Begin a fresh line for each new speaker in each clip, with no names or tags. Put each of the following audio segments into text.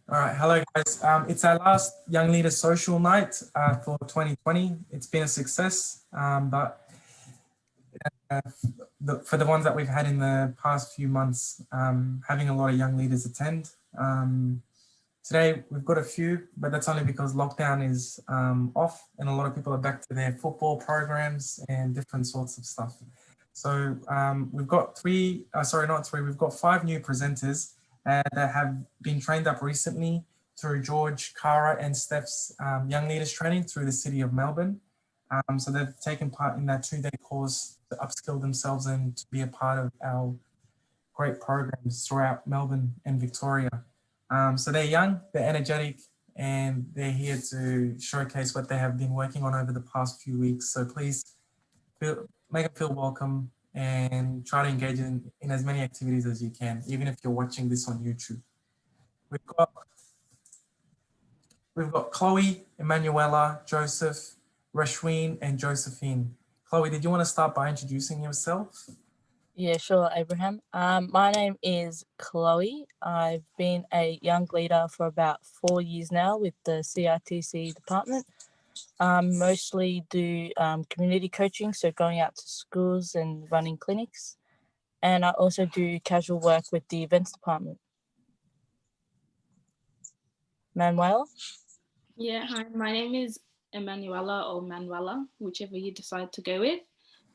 All right, hello guys. It's our last Young Leader Social Night for 2020. It's been a success, but uh, for the ones that we've had in the past few months, having a lot of young leaders attend. Today we've got a few, but that's only because lockdown is off and a lot of people are back to their football programs and different sorts of stuff. So we've got we've got five new presenters that have been trained up recently through George, Cara and Steph's Young Leaders Training through the City of Melbourne. So they've taken part in that 2-day course to upskill themselves and to be a part of our great programs throughout Melbourne and Victoria. So they're young, they're energetic, and they're here to showcase what they have been working on over the past few weeks. So please make them feel welcome and try to engage in as many activities as you can, even if you're watching this on YouTube. We've got Chloe, Emanuela, Joseph, Rashween, and Josephine. Chloe, did you want to start by introducing yourself?
Yeah, sure, Abraham. My name is Chloe. I've been a young leader for about 4 years now with the CRTC department. Mostly do community coaching, so going out to schools and running clinics. And I also do casual work with the events department. Manuel?
Yeah, hi, my name is Emanuela or Manuela, whichever you decide to go with.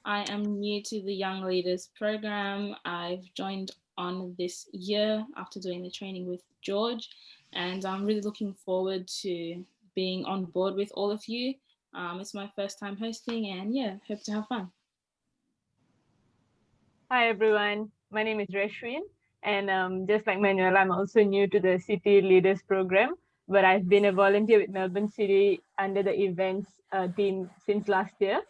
I am new to the Young Leaders program. I've joined on this year after doing the training with George, and I'm really looking forward to being on board with all of you. It's my first time hosting, and yeah, hope to have fun.
Hi everyone, my name is Rashwin, and just like Manuel, I'm also new to the City Leaders program, but I've been a volunteer with Melbourne City under the events team since last year.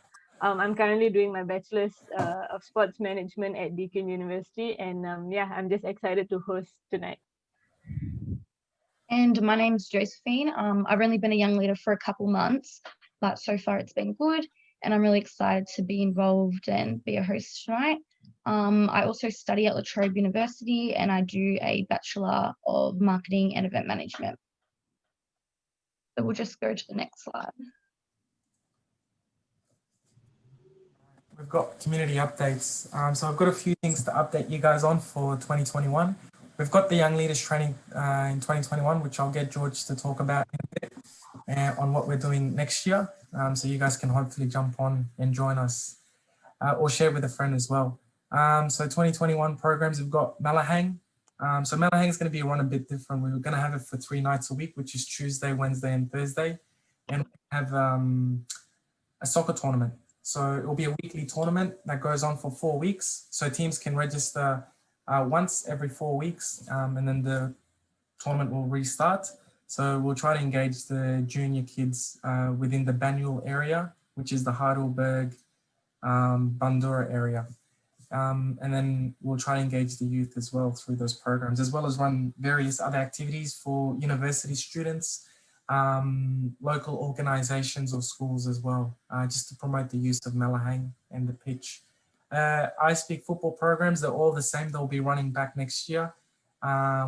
I'm currently doing my bachelor's of sports management at Deakin University, and yeah, I'm just excited to host tonight.
And my name's Josephine. I've only been a young leader for a couple months, but so far it's been good, and I'm really excited to be involved and be a host tonight. I also study at La Trobe University, and I do a Bachelor of Marketing and Event Management. So we'll just go to the next slide.
We've got community updates. So I've got a few things to update you guys on for 2021. We've got the Young Leaders Training in 2021, which I'll get George to talk about in a bit, on what we're doing next year. So you guys can hopefully jump on and join us or share with a friend as well. So 2021 programs, we've got Malahang. So Malahang is going to be run a bit different. We were going to have it for 3 nights a week, which is Tuesday, Wednesday, and Thursday. And we have a soccer tournament. So it will be a weekly tournament that goes on for 4 weeks. So teams can register once every 4 weeks, and then the tournament will restart. So we'll try to engage the junior kids within the Banyule area, which is the Heidelberg, Bandura area. And then we'll try to engage the youth as well through those programs, as well as run various other activities for university students, local organizations or schools as well, just to promote the use of Malahang and the pitch. I Speak football programs, they're all the same. They'll be running back next year.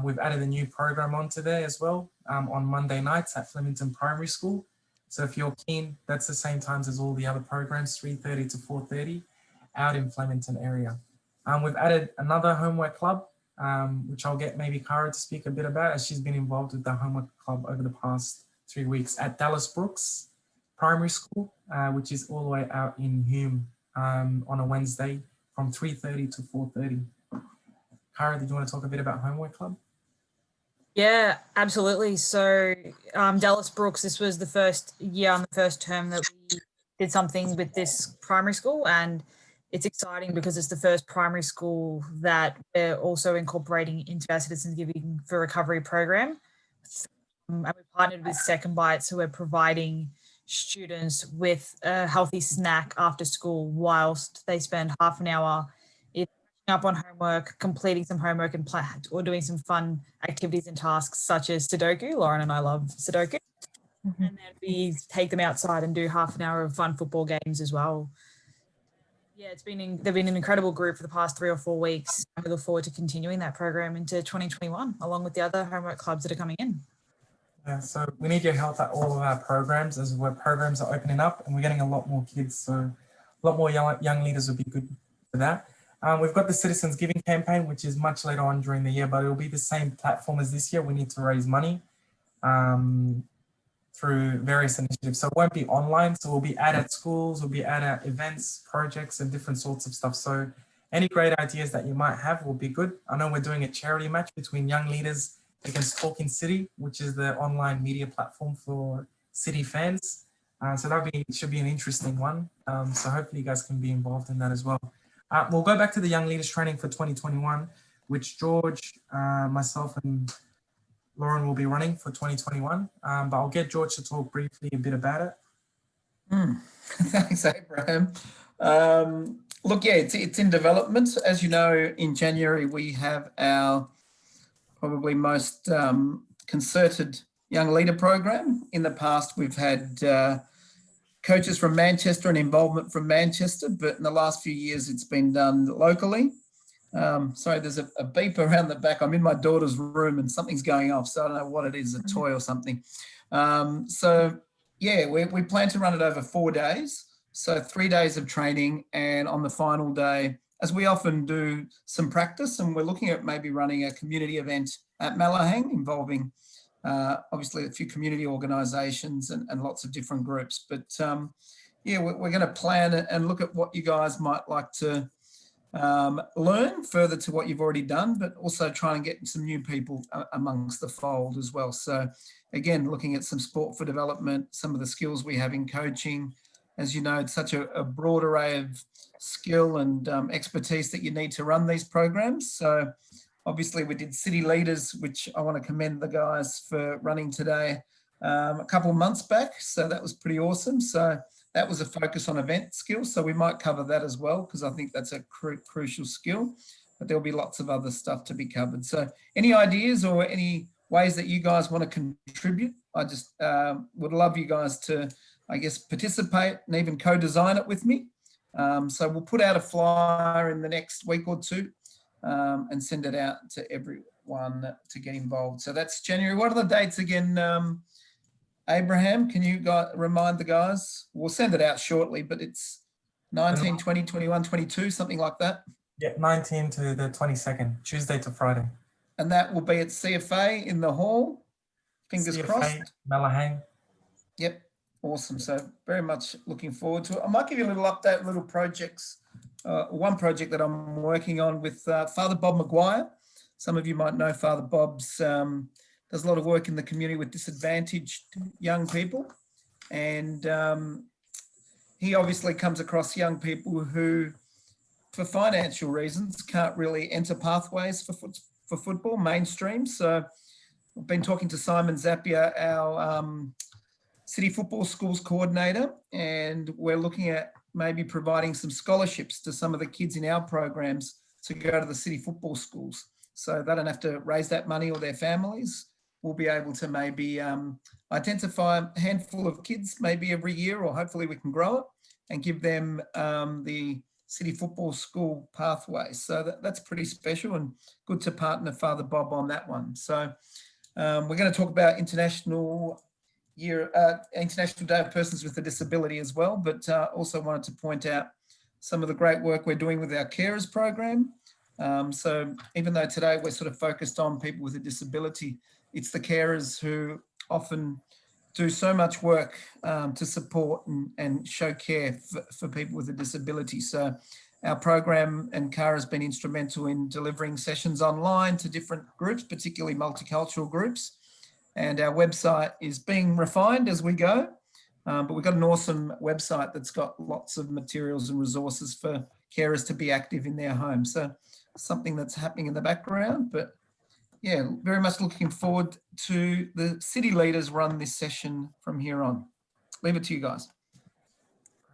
We've added a new program onto there as well on Monday nights at Flemington Primary School. So if you're keen, that's the same times as all the other programs, 3:30 to 4:30 out in Flemington area. We've added another homework club, which I'll get maybe Cara to speak a bit about, as she's been involved with the homework club over the past 3 weeks at Dallas Brooks Primary School, which is all the way out in Hume on a Wednesday from 3:30 to 4:30. Cara, did you want to talk a bit about homework club?
Yeah, absolutely. So Dallas Brooks, this was the first year on the first term that we did something with this primary school, and it's exciting because it's the first primary school that we're also incorporating into our Citizens Giving for Recovery program. And we partnered with Second Bite, so we're providing students with a healthy snack after school whilst they spend half an hour up on homework, completing some homework or doing some fun activities and tasks such as Sudoku. Lauren and I love Sudoku. Mm-hmm. And then we take them outside and do half an hour of fun football games as well. Yeah, they've been an incredible group for the past 3 or 4 weeks. And we look forward to continuing that program into 2021, along with the other homework clubs that are coming in.
Yeah, so we need your help at all of our programs as where programs are opening up and we're getting a lot more kids. So a lot more young leaders would be good for that. We've got the Citizens Giving campaign, which is much later on during the year, but it'll be the same platform as this year. We need to raise money through various initiatives. So it won't be online. So we'll be at schools, we'll be at events, projects, and different sorts of stuff. So any great ideas that you might have will be good. I know we're doing a charity match between young leaders against Talking City, which is the online media platform for City fans. So should be an interesting one. So hopefully you guys can be involved in that as well. We'll go back to the Young Leaders Training for 2021, which George, myself, and Lauren will be running for 2021. But I'll get George to talk briefly a bit about it.
Thanks, Abraham. Look, yeah, it's in development. As you know, in January, we have our probably most concerted young leader program. In the past, we've had coaches from Manchester and involvement from Manchester, but in the last few years, it's been done locally. Sorry, there's a beep around the back. I'm in my daughter's room and something's going off, so I don't know what it is, a toy or something. So yeah, we plan to run it over 4 days. So 3 days of training, and on the final day, as we often do, some practice, and we're looking at maybe running a community event at Malahang involving obviously a few community organisations and lots of different groups. But yeah, we're going to plan and look at what you guys might like to learn further to what you've already done, but also try and get some new people amongst the fold as well. So again, looking at some sport for development, some of the skills we have in coaching. As you know, it's such a broad array of skill and expertise that you need to run these programs. So obviously we did City Leaders, which I want to commend the guys for running today a couple of months back. So that was pretty awesome. So that was a focus on event skills. So we might cover that as well, because I think that's a crucial skill, but there'll be lots of other stuff to be covered. So any ideas or any ways that you guys want to contribute? I just would love you guys to, I guess, participate and even co-design it with me. So we'll put out a flyer in the next week or two and send it out to everyone to get involved. So that's January. What are the dates again, Abraham? Can you remind the guys? We'll send it out shortly, but it's 19, 20, 21, 22, something like that.
Yeah, 19 to the 22nd, Tuesday to Friday.
And that will be at CFA in the hall. Fingers
CFA,
crossed.
Malahang.
Yep. Awesome. So very much looking forward to it. I might give you a little update, little projects. One project that I'm working on with Father Bob Maguire. Some of you might know Father Bob's does a lot of work in the community with disadvantaged young people. And he obviously comes across young people who, for financial reasons, can't really enter pathways for football mainstream. So I've been talking to Simon Zapier, our City Football Schools coordinator, and we're looking at maybe providing some scholarships to some of the kids in our programs to go to the City Football Schools. So they don't have to raise that money or their families. We'll be able to maybe identify a handful of kids maybe every year, or hopefully we can grow it and give them the City Football School pathway. So that's pretty special, and good to partner Father Bob on that one. So we're going to talk about International Day of Persons with a Disability as well, but also wanted to point out some of the great work we're doing with our carers program. So even though today we're sort of focused on people with a disability, it's the carers who often do so much work to support and show care for people with a disability. So our program and CARA has been instrumental in delivering sessions online to different groups, particularly multicultural groups. And our website is being refined as we go. But we've got an awesome website that's got lots of materials and resources for carers to be active in their home. So something that's happening in the background, but yeah, very much looking forward to the City Leaders run this session from here on. Leave it to you guys.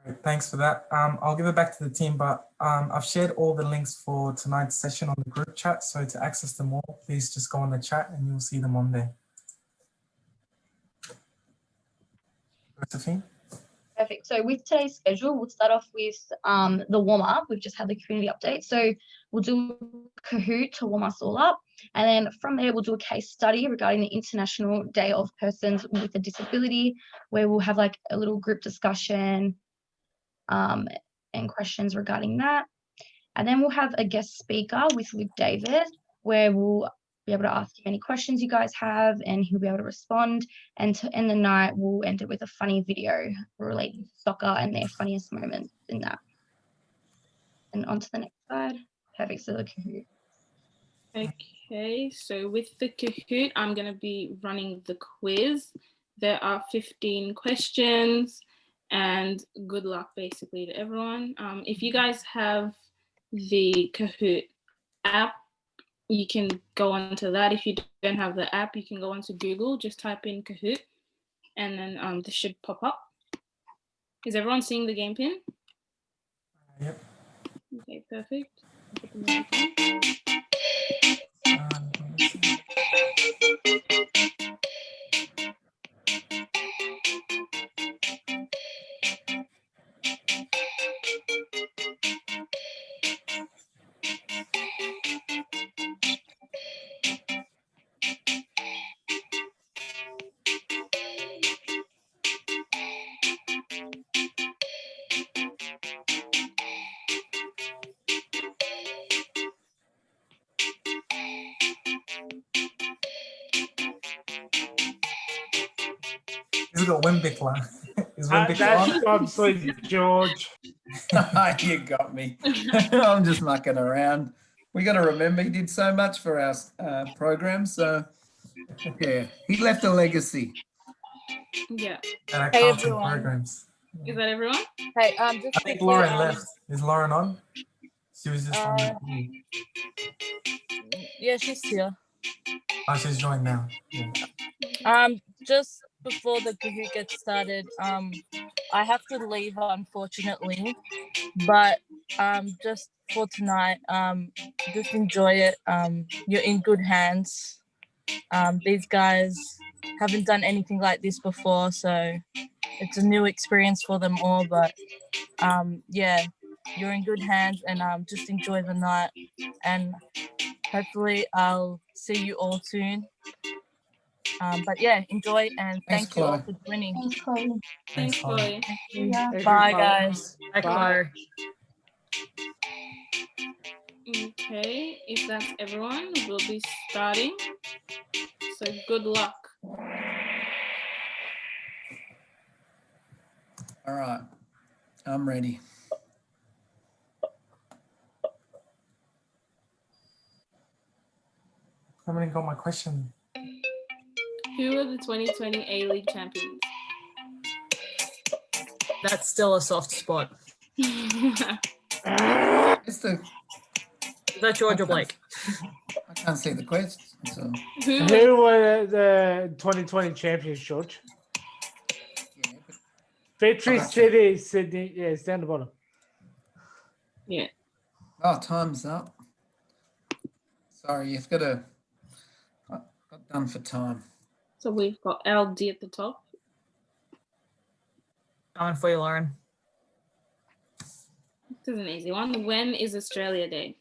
Great, thanks for that. I'll give it back to the team, but I've shared all the links for tonight's session on the group chat. So to access them all, please just go on the chat and you'll see them on there. Josephine?
Perfect. So with today's schedule, we'll start off with the warm up. We've just had the community update. So we'll do Kahoot to warm us all up. And then from there, we'll do a case study regarding the International Day of Persons with a Disability, where we'll have like a little group discussion and questions regarding that. And then we'll have a guest speaker with Luke David, where we'll be able to ask him any questions you guys have and he'll be able to respond. And to end the night, we'll end it with a funny video relating to soccer and their funniest moments in that. And on to the next slide. Perfect. So the Kahoot.
Okay, so with the Kahoot, I'm going to be running the quiz. There are 15 questions and good luck basically to everyone. If you guys have the Kahoot app, you can go onto that. If you don't have the app, you can go onto Google, just type in Kahoot, and then this should pop up. Is everyone seeing the game pin?
Yep.
Okay, perfect. Put the music on.
Let's see. He's got Wimbicla. Is Wimbicla
That's
on?
obviously George.
You got me. I'm just mucking around. We got to remember he did so much for our program. So, yeah, he left a legacy.
Yeah.
And our
Hey,
Carlton
everyone.
programs.
Is that everyone?
Hey, just
I think
quickly,
Lauren left. Is Lauren on? She was just on.
Yeah, she's here.
Oh, she's joined now. Yeah.
Just before the Kahoot gets started, I have to leave unfortunately, but just for tonight, just enjoy it. You're in good hands. These guys haven't done anything like this before, so it's a new experience for them all. But yeah, you're in good hands, and just enjoy the night. And hopefully, I'll see you all soon. But yeah, enjoy and
Thanks,
thank you all
Chloe.
for joining.
Thanks, Chloe.
Thanks, Chloe.
Yeah.
Bye, guys.
Bye, Chloe.
Okay, if that's everyone, we'll be starting. So good luck.
All right. I'm ready.
I haven't even got my question.
Who are the 2020 A-League champions?
That's still a soft spot.
It's the,
Is that George or Blake?
I can't see the question. So,
Who were the 2020 champions, George?
yeah, but
Victory
Gotcha.
City, Sydney. Yeah, it's down the bottom.
Yeah.
oh, time's up. Sorry, you've got to. I got done for time.
So we've got LD at the top.
Coming for you, Lauren.
This is an easy one. When is Australia Day?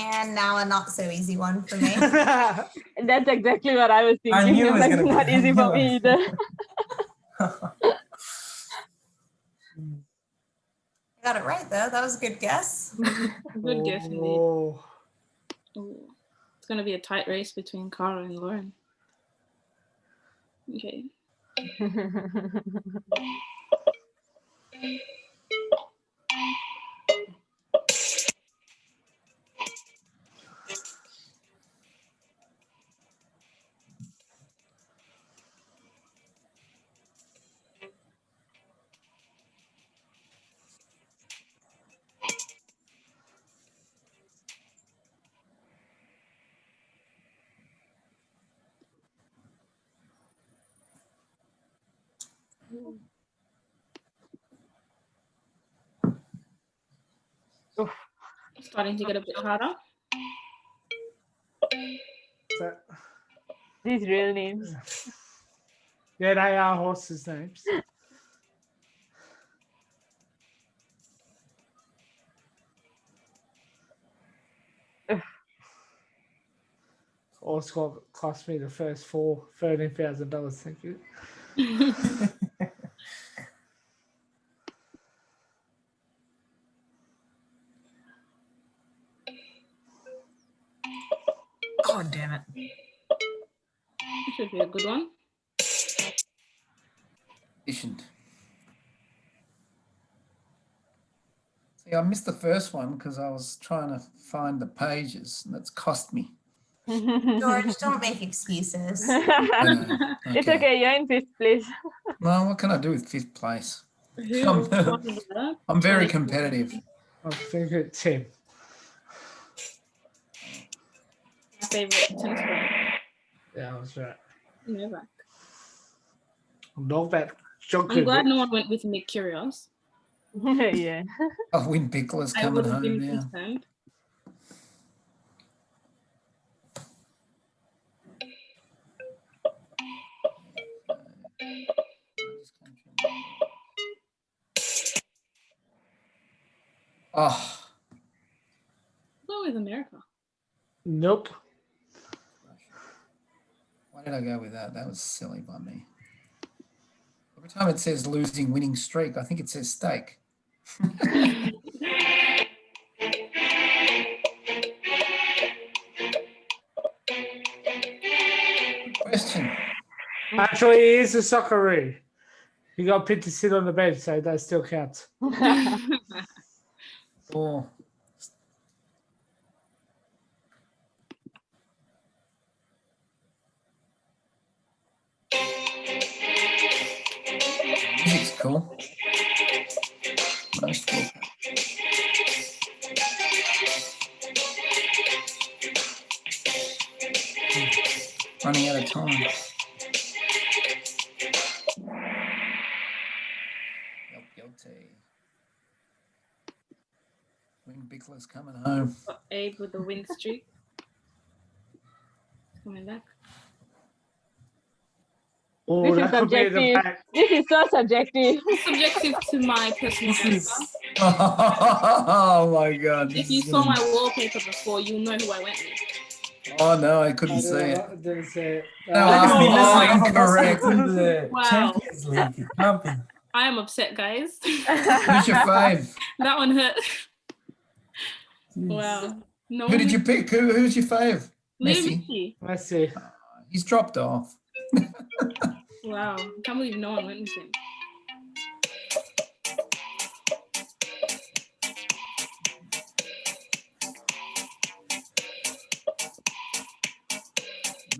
And now a not so easy one for me.
That's exactly what I was
I
thinking.
knew it was
Like,
gonna be-
not
I
easy
knew
for
it.
me either.
I got it right though. That was a good guess.
Good guess indeed.
Oh.
Ooh. It's going to be a tight race between Cara and Lauren. Okay. Starting to get a bit harder.
So,
These real names.
Yeah, they are horses' names. Also cost me the first $13,000. Thank you.
God damn it.
This should be a good one.
Efficient. See, I missed the first one because I was trying to find the pages, and that's cost me.
George, don't make excuses.
It's okay. You're in 5th place.
Well, what can I do with 5th place?
Who
I'm,
won the
I'm very
2020?
competitive.
I think it's him.
My favorite tennis player.
Yeah, I was right.
Novak.
Novak
I'm glad
Djokovic.
no one went with Nick Kyrgios.
Yeah.
Oh, Win Bickla's
I
coming
would have
home
been
now.
concerned.
Oh,
Go with America.
Nope.
why did I go with that? That was silly by me. Every time it says losing winning streak, I think it says stake. Question.
Actually, he is a Socceroo. He got picked to sit on the bench, so that still counts.
Oh, music's cool. Most cool. Running out of time. Guilty. Wing Bickla's coming home.
Got Abe with the win streak. Coming back.
Oh,
This is
that could be the
subjective.
back.
This is so subjective.
Subjective to my personal
This
answer.
is
Oh my God.
If you saw my wallpaper before, you'll know who I went with.
Oh no, I couldn't
I
see it.
didn't see it.
No,
that could be
Oh,
this
incorrect.
in the
Wow.
Champions League. It can't be.
I am upset, guys.
Who's your fave?
That one hurt.
Jeez.
Wow. No
Who did
one-
you pick? Who's your fave?
Leo
Messi.
Messi.
Let's see.
He's dropped off.
Wow. I can't believe no one went with him.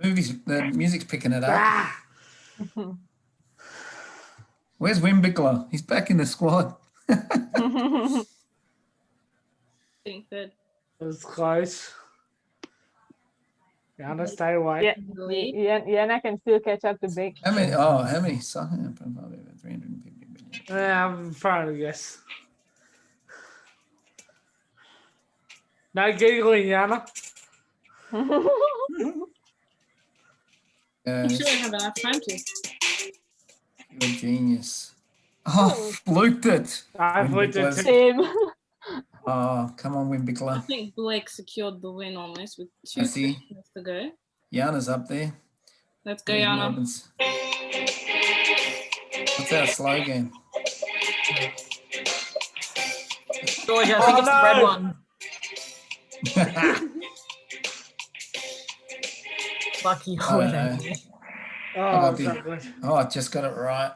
The music's picking it up.
Ah,
Where's Wim Bickler? He's back in the squad.
Getting third.
it was close. Yana, stay away.
Yeah.
in the lead.
Yana can still catch up to Beck.
How many? Oh, how many? 350 billion.
Yeah, I'm trying to guess. No giggling, Yana.
I'm sure I have enough time to.
You're a genius. Oh, fluked it.
I've
Wim
looked at
Bickler's-
it.
Same.
Oh, come on, Wim
I
Bickler.
think Blake secured the win almost with
I
2
see.
questions to go.
Yana's up there.
Let's go,
There's
Yana.
Melbourne's. What's our slogan?
George, I think it's the red
no.
one. Lucky you
Oh,
were
no.
there.
Oh,
might be-
so good.
Oh, I just got it right.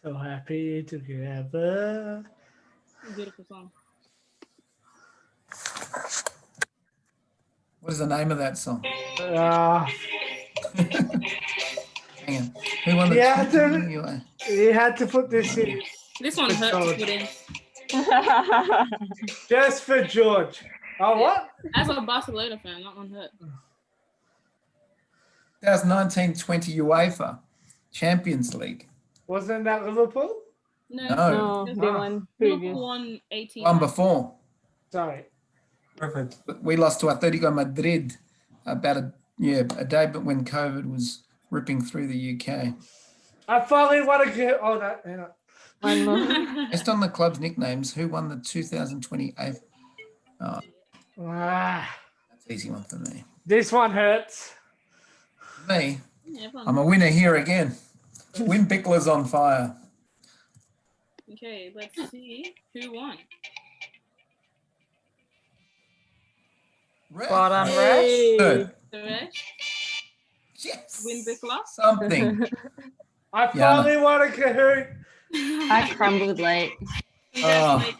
So happy together.
Beautiful song.
What is the name of that song?
Uh,
Hang on. Who won the
Yeah,
Champions
dude.
League?
you had to put this in
This one hurt to put in.
just for George. Oh, what?
As a Barcelona fan, that one hurt.
2019-20 UEFA Champions League.
Wasn't that Liverpool?
No,
No.
No, they won previous.
Liverpool won 18.
One before.
Sorry.
Perfect.
We lost to Atletico Madrid about a day but when COVID was ripping through the UK.
I finally want to get. Oh, no, hang on.
One more.
Based on the club's nicknames, who won the 2028? Oh,
Ah,
that's an easy one for me.
this one hurts.
Me,
Everyone-
I'm a winner here again. Wim Bickler's on fire.
Okay, let's see who won.
Red.
Well done, Resh.
Hey.
Good.
Suresh,
Yes.
Win Bickler.
Something.
I finally want a Kahoot.
I crumbled late.
Congratulations.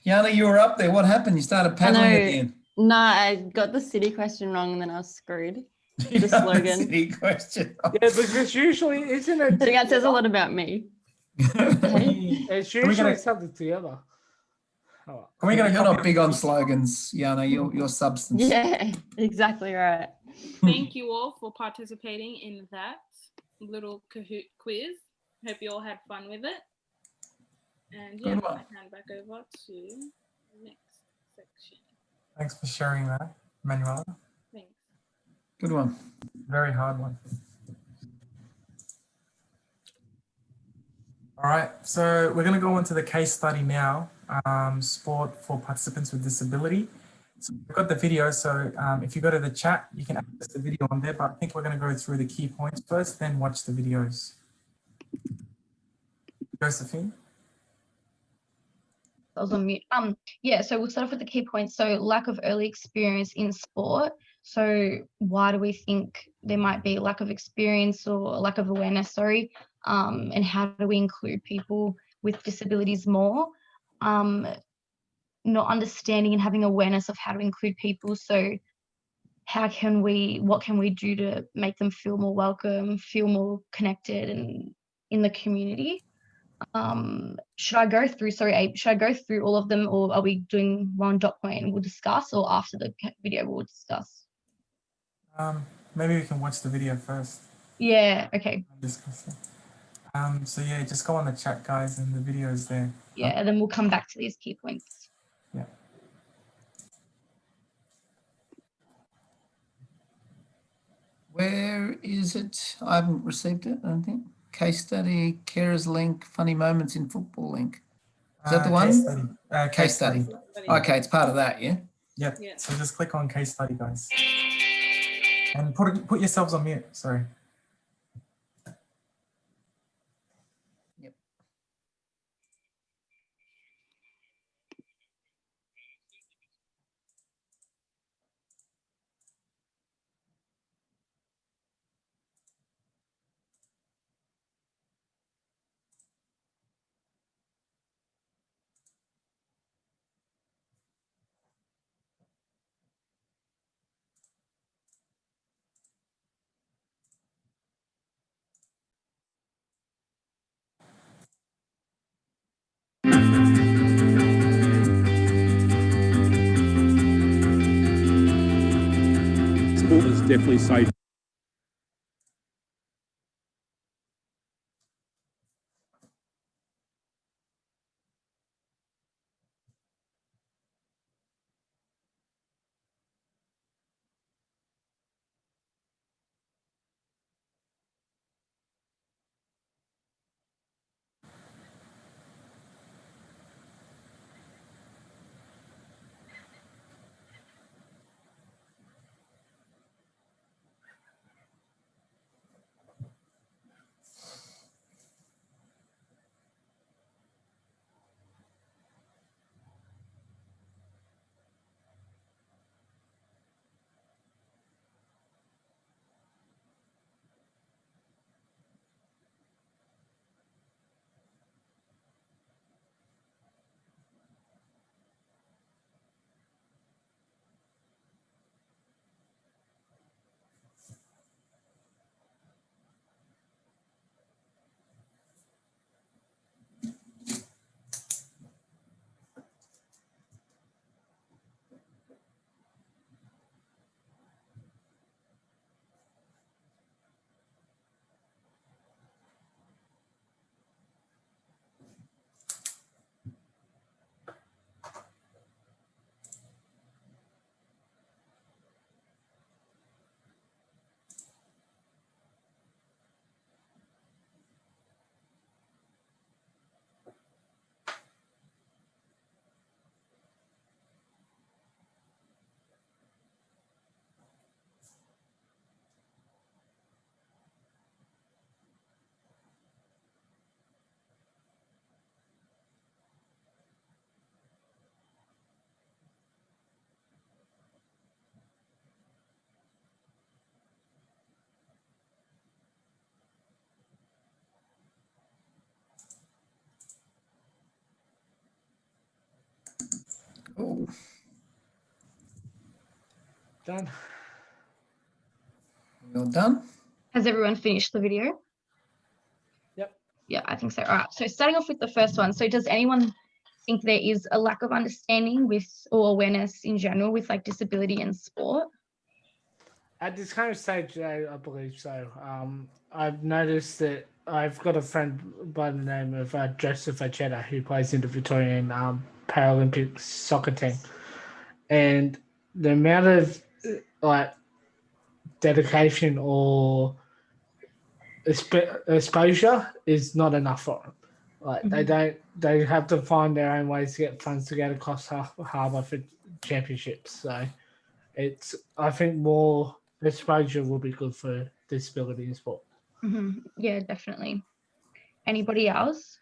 Yana, you were up there. What happened? You started paddling at the
know.
end.
No, I got the city question wrong and then I was screwed.
You got
slogan.
City question.
Yeah, because usually, isn't
I
it?
think that says a lot about me. Hey?
It's
Can we get
usually
a-
something together. Oh,
Can we get a
You're
copy
not big on slogans, Yana. You're substance.
Yeah, exactly right.
Thank you all for participating in that little Kahoot quiz. Hope you all had fun with it. And yeah,
Good
I
one.
hand back over to the next section.
Thanks for sharing that, Manuela.
Thanks.
Good one.
Very hard one. All right, so we're going to go into the case study now, sport for participants with disability. So we've got the video, so if you go to the chat, you can access the video on there, but I think we're going to go through the key points first, then watch the videos. Josephine?
I was on mute. Yeah, so we'll start off with the key points. So lack of early experience in sport. So why do we think there might be lack of experience or lack of awareness, and how do we include people with disabilities more? Not understanding and having awareness of how to include people. So what can we do to make them feel more welcome, feel more connected and in the community? Should I go through all of them, or are we doing one dot point and we'll discuss, or after the video we'll discuss?
Maybe we can watch the video first.
Yeah, okay.
Discuss it. So yeah, just go on the chat, guys, and the video is there.
Yeah, and then we'll come back to these key points.
Yeah.
Where is it? I haven't received it, I don't think. Case study, carers link, funny moments in football link. Is that the one?
Case study.
Case study. Okay, it's part of that, yeah?
Yep.
Yeah.
So just click on case study, guys. And put yourselves on mute, sorry.
Sport is definitely safe.
Ooh,
Done.
well done.
Has everyone finished the video?
Yep.
Yeah, I think so. All right. So starting off with the first one. So does anyone think there is a lack of understanding with or awareness in general with like disability in sport?
At this kind of stage, I believe so. I've noticed that I've got a friend by the name of Joseph Acheta who plays in the Victorian Paralympic soccer team, and the amount of like dedication or exposure is not enough for them. Like they have to find their own ways to get funds to get across harbour for championships. So I think more exposure will be good for disability in sport.
Yeah, definitely. Anybody else?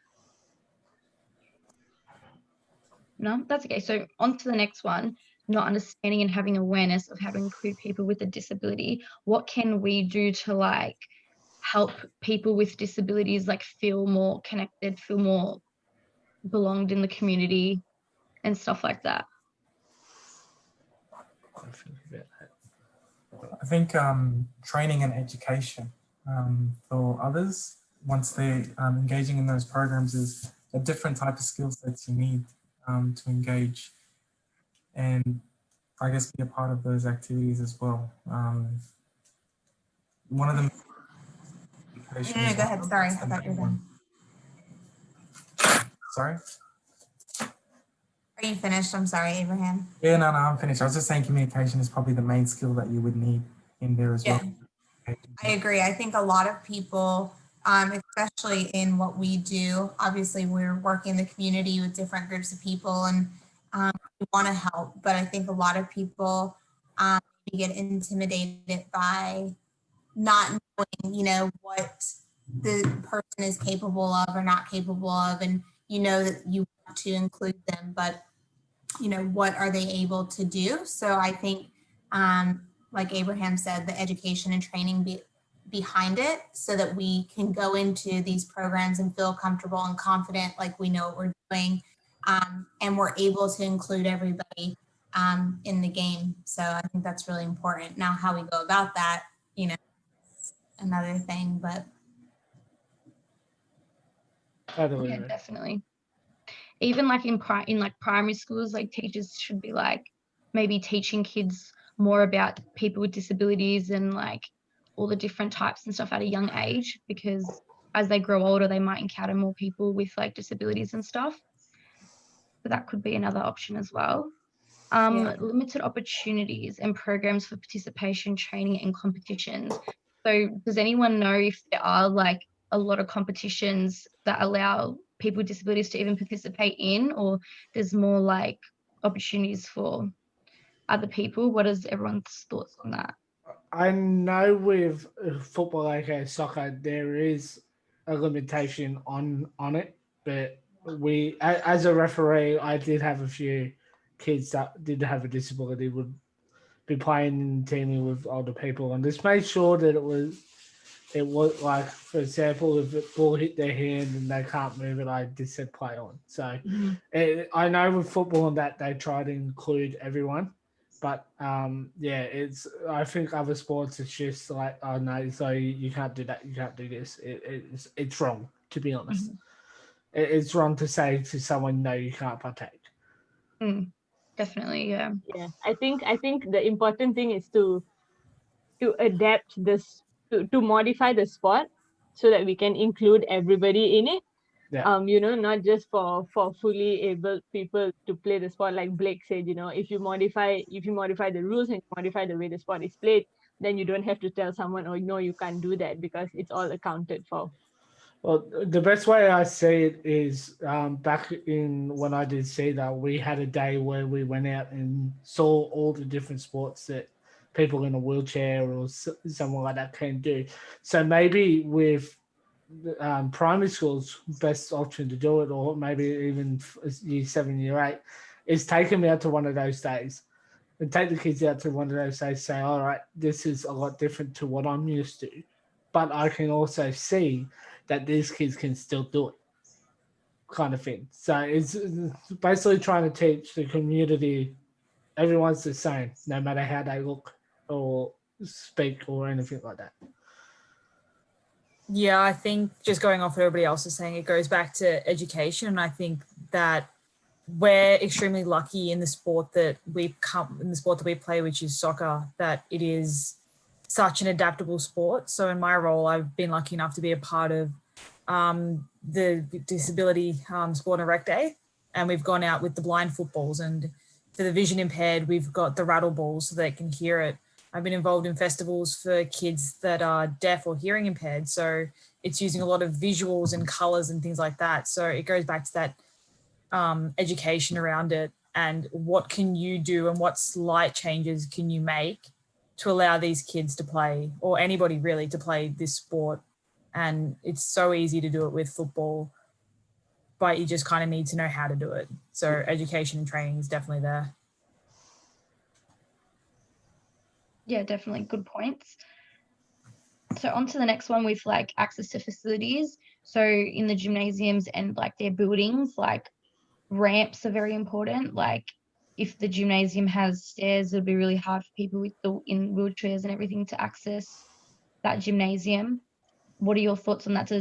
No, that's okay. So on to the next one, not understanding and having awareness of how to include people with a disability. What can we do to like help people with disabilities like feel more connected, feel more belonged in the community and stuff like that?
I think training and education for others once they're engaging in those programs is a different type of skill sets you need to engage and I guess be a part of those activities as well. One of them.
No, go ahead. Sorry, I thought you were done.
Sorry?
Are you finished? I'm sorry, Abraham.
Yeah, no, I'm finished. I was just saying communication is probably the main skill that you would need in there as well.
I agree. I think a lot of people, especially in what we do, obviously we're working in the community with different groups of people and we want to help, but I think a lot of people get intimidated by not knowing, you know, what the person is capable of or not capable of, and you know that you want to include them, but you know, what are they able to do? So I think, like Abraham said, the education and training behind it so that we can go into these programs and feel comfortable and confident, like we know what we're doing, and we're able to include everybody in the game. So I think that's really important. Now, how we go about that, you know, another thing, but.
Yeah, definitely. Even like in primary schools, like teachers should be like maybe teaching kids more about people with disabilities and like all the different types and stuff at a young age, because as they grow older, they might encounter more people with like disabilities and stuff. So that could be another option as well. Limited opportunities and programs for participation, training and competitions. So does anyone know if there are like a lot of competitions that allow people with disabilities to even participate in, or there's more like opportunities for other people? What is everyone's thoughts on that?
I know with football, like soccer, there is a limitation on it, but as a referee, I did have a few kids that did have a disability would be playing and teaming with older people, and just made sure that it was like, for example, if a ball hit their hand and they can't move it, I just said play on. So I know with football and that they try to include everyone, but I think other sports it's just like, oh no, so you can't do that, you can't do this. It's wrong, to be honest. It's wrong to say to someone, no, you can't partake.
Definitely, yeah.
I think the important thing is to adapt this, to modify the sport so that we can include everybody in it. You know, not just for fully able people to play the sport. Like Blake said, you know, if you modify the rules and modify the way the sport is played, then you don't have to tell someone, oh no, you can't do that, because it's all accounted for.
Well, the best way I see it is back in when I did see that, we had a day where we went out and saw all the different sports that people in a wheelchair or someone like that can do. So maybe with primary schools, best option to do it, or maybe even year 7, year 8, is take them out to one of those days and take the kids out to one of those days, say, all right, this is a lot different to what I'm used to, but I can also see that these kids can still do it. kind of thing. So it's basically trying to teach the community everyone's the same, no matter how they look or speak or anything like that.
Yeah, I think just going off what everybody else is saying, it goes back to education. And I think that we're extremely lucky in the sport that we play, which is soccer, that it is such an adaptable sport. So in my role, I've been lucky enough to be a part of the disability sport and rec day. And we've gone out with the blind footballs, and for the vision impaired, we've got the rattle balls so they can hear it. I've been involved in festivals for kids that are deaf or hearing impaired. So it's using a lot of visuals and colors and things like that. So it goes back to that education around it, and what can you do and what slight changes can you make to allow these kids to play, or anybody really, to play this sport. And it's so easy to do it with football, but you just kind of need to know how to do it. So education and training is definitely there.
Yeah, definitely good points. So on to the next one with like access to facilities. So in the gymnasiums and like their buildings, like ramps are very important. Like if the gymnasium has stairs, it'll be really hard for people in wheelchairs and everything to access that gymnasium. What are your thoughts on that?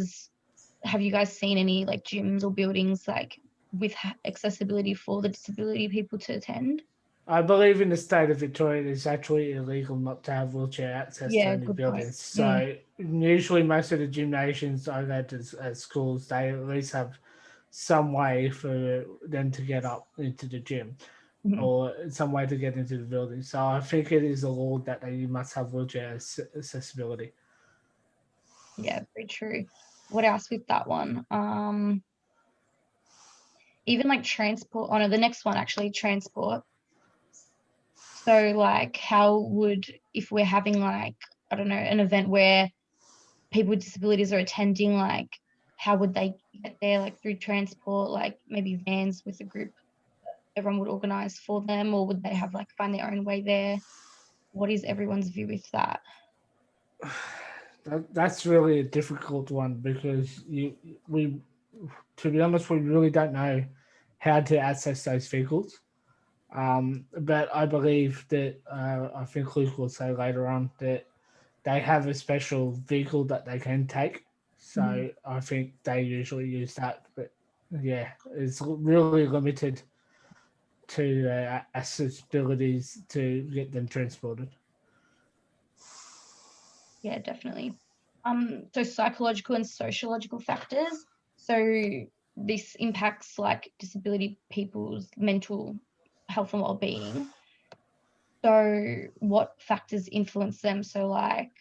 Have you guys seen any like gyms or buildings like with accessibility for the disability people to attend?
I believe in the state of Victoria, it's actually illegal not to have wheelchair access to any buildings. So usually most of the gymnasiums I go to at schools, they at least have some way for them to get up into the gym or some way to get into the building. So I think it is a law that you must have wheelchair accessibility.
Yeah, very true. What else with that one? Even like transport. Oh no, the next one actually, transport. So like how would, if we're having like, I don't know, an event where people with disabilities are attending, like how would they get there, like through transport, like maybe vans with a group everyone would organize for them, or would they have like find their own way there? What is everyone's view with that?
That's really a difficult one because to be honest, we really don't know how to access those vehicles. But I believe that I think Luke will say later on that they have a special vehicle that they can take. So I think they usually use that. But yeah, it's really limited to accessibilities to get them transported.
Yeah, definitely. So psychological and sociological factors. So this impacts like disability people's mental health and well-being. So what factors influence them? So like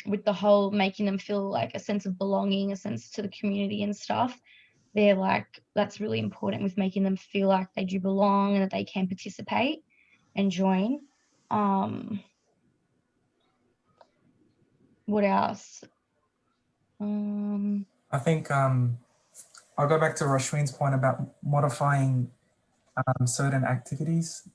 with the whole making them feel like a sense of belonging, a sense to the community and stuff, they're like, that's really important with making them feel like they do belong and that they can participate and join. What else?
I think I'll go back to Rashween's point about modifying certain activities